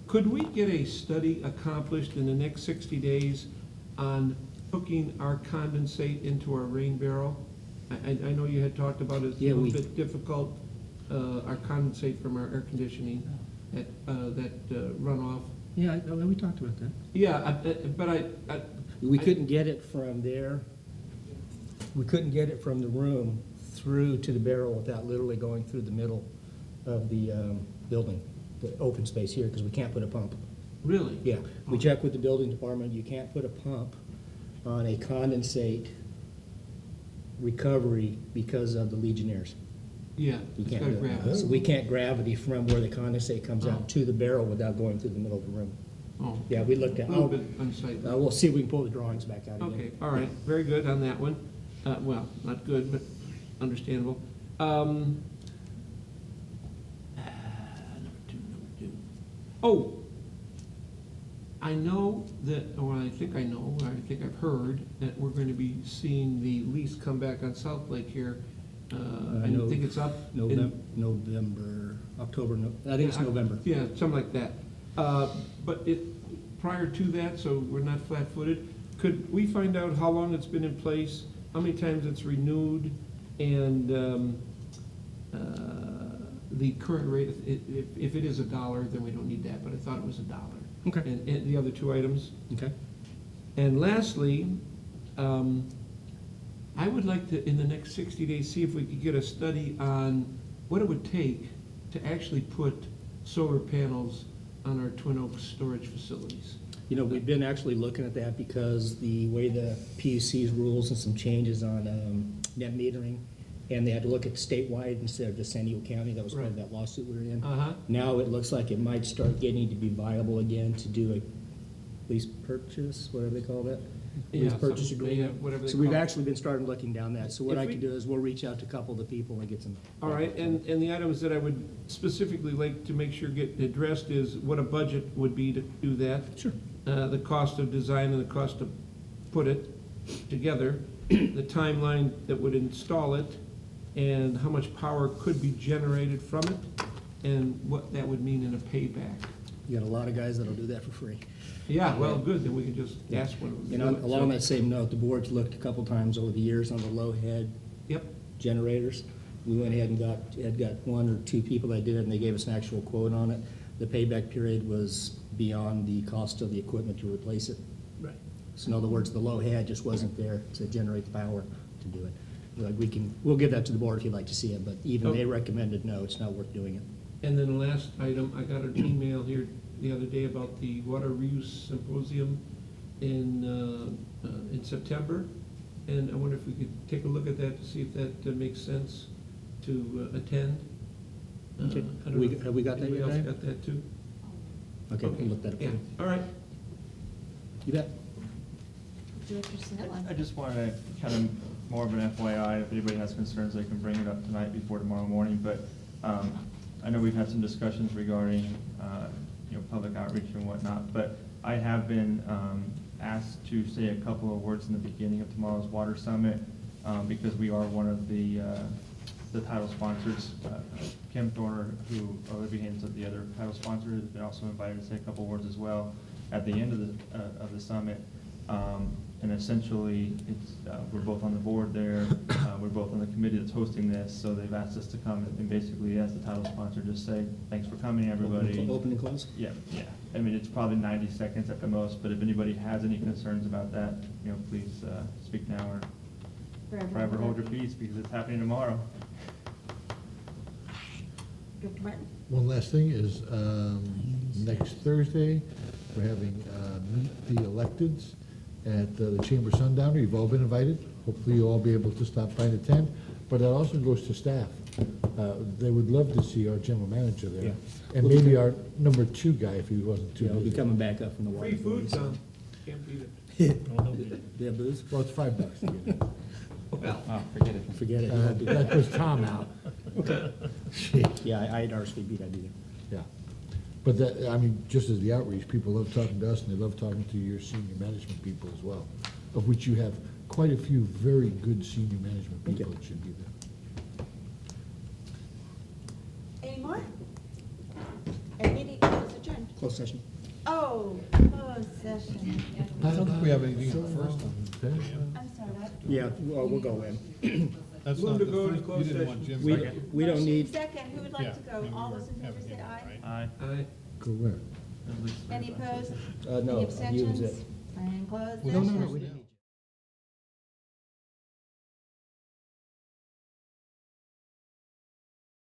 could we get a study accomplished in the next 60 days on hooking our condensate into our rain barrel? I know you had talked about it's a Yeah, little we- bit difficult, our condensate from our air conditioning, that runoff. Yeah, we talked about that. Yeah, but We couldn't get it from there. We couldn't get it from the room through to the barrel without literally going through the middle of the building, the open space here, because we can't put a pump. Really? Yeah, we checked with the building department, you can't put a pump on a condensate recovery because of the Legionnaires. Yeah, You it's can't got do it. gravity. So we can't gravity from where the condensate comes Oh. out to the barrel without going through the middle of the room. Oh, Yeah, we looked a at, little bit unsightly. we'll see if we can pull the drawings back out again. Okay, all right, very good on that one. Well, not good, but understandable. Number two. Oh, I know that, or I think I know, or I think I've heard that we're going to be seeing the lease come back on South Lake here. I know think it's up. November, October, I think it's November. Yeah, something like that. But prior to that, so we're not flat-footed, could we find out how long it's been in place, how many times it's renewed, and the current rate? If it is $1, then we don't need that, but I thought it was $1. Okay. And the other two items. Okay. And lastly, I would like to, in the next 60 days, see if we could get a study on what it would take to actually put solar panels on our Twin Oaks storage facilities. You know, we've been actually looking at that because the way the PUC's rules and some changes on net metering, and they had to look at statewide instead of just San Diego County, that was part of that lawsuit we were in. Uh-huh. Now it looks like it might start getting to be viable again to do a lease purchase, whatever they call that. Lease Yeah, purchase something- agreement. yeah, whatever they So we've call it. actually been starting looking down that. So what If I we- can do is we'll reach out to a couple of the people and get some. All right, and the items that I would specifically like to make sure get addressed is what a budget would be to do that. Sure. The cost of design and the cost to put it together, the timeline that would install it, and how much power could be generated from it, and what that would mean in a payback. You got a lot of guys that'll do that for free. Yeah, well, good, then we can just Yeah. ask one of them. And along that same note, the board's looked a couple times over the years on the low head Yep, generators. We went ahead and got one or two people that did it, and they gave us an actual quote on it. The payback period was beyond the cost of the equipment to replace it. right. So in other words, the low head just wasn't there to generate the power to do it. Like we'll give that to the board if you'd like to see it, but even they recommended, no, it's not worth doing it. And then the last item, I got an email here the other day about the water reuse symposium in September. And I wonder if we could take a look at that to see if that makes sense to attend. Okay. I don't know if Have we got that anybody yet, else Diane? got that too? Okay, we'll look that up. Yeah, all right. You bet. Director Snell. I just wanted to kind of more of an FYI, if anybody has concerns, they can bring it up tonight before tomorrow morning, but I know we've had some discussions regarding, public outreach and whatnot, but I have been asked to say a couple of words in the beginning of tomorrow's Water Summit, because we are one of the title sponsors. Kim Thorner, who Olivia Haynes of the other title sponsor, has been also invited to say a couple of words as well at the end of the summit. And essentially, it's, we're both on the board there, we're both on the committee that's hosting this, so they've asked us to come and basically, as the title sponsor, just say, thanks for coming, everybody. Open and close? Yeah. I mean, it's probably 90 seconds at the most, but if anybody has any concerns about that, please speak now or forever hold your peace, because it's happening tomorrow. Director Martin. One last thing is, next Thursday, we're having Meet the Electeds at the Chamber Sundowner. You've all been invited. Hopefully you'll all be able to stop by and attend. But that also goes to staff. They would love to see our general manager there. Yeah. And maybe our number 2 guy if he wasn't too Yeah, we'll be busy. coming back up from the water. Free food, authority, Tom. Can't beat it. so. They have booze? Well, it's $5 to get in. Well, Oh, forget it. Forget it. you won't do That puts Tom out. Okay. Yeah, I had RSVP'd, I'd be there. Yeah. But that, I mean, just as the outreach, people love talking to us, and they love talking to your senior management people as well, of which you have quite a few very good senior management Thank you. people that should be there. Any more? Our meeting is adjourned. Closed session. Oh, closed session. I don't think we have anything on the first one. I'm sorry, what? Yeah, well, we'll go in. That's Move not to the go into first, you closed didn't want session. Jim's We, second. we don't Motion need, second, who would Yeah, like to go? maybe All we those in were favor having say it, aye. right? Aye. Correct. Any opposed? no, Any use abstentions? it. And closed Well, session? no, no, we didn't.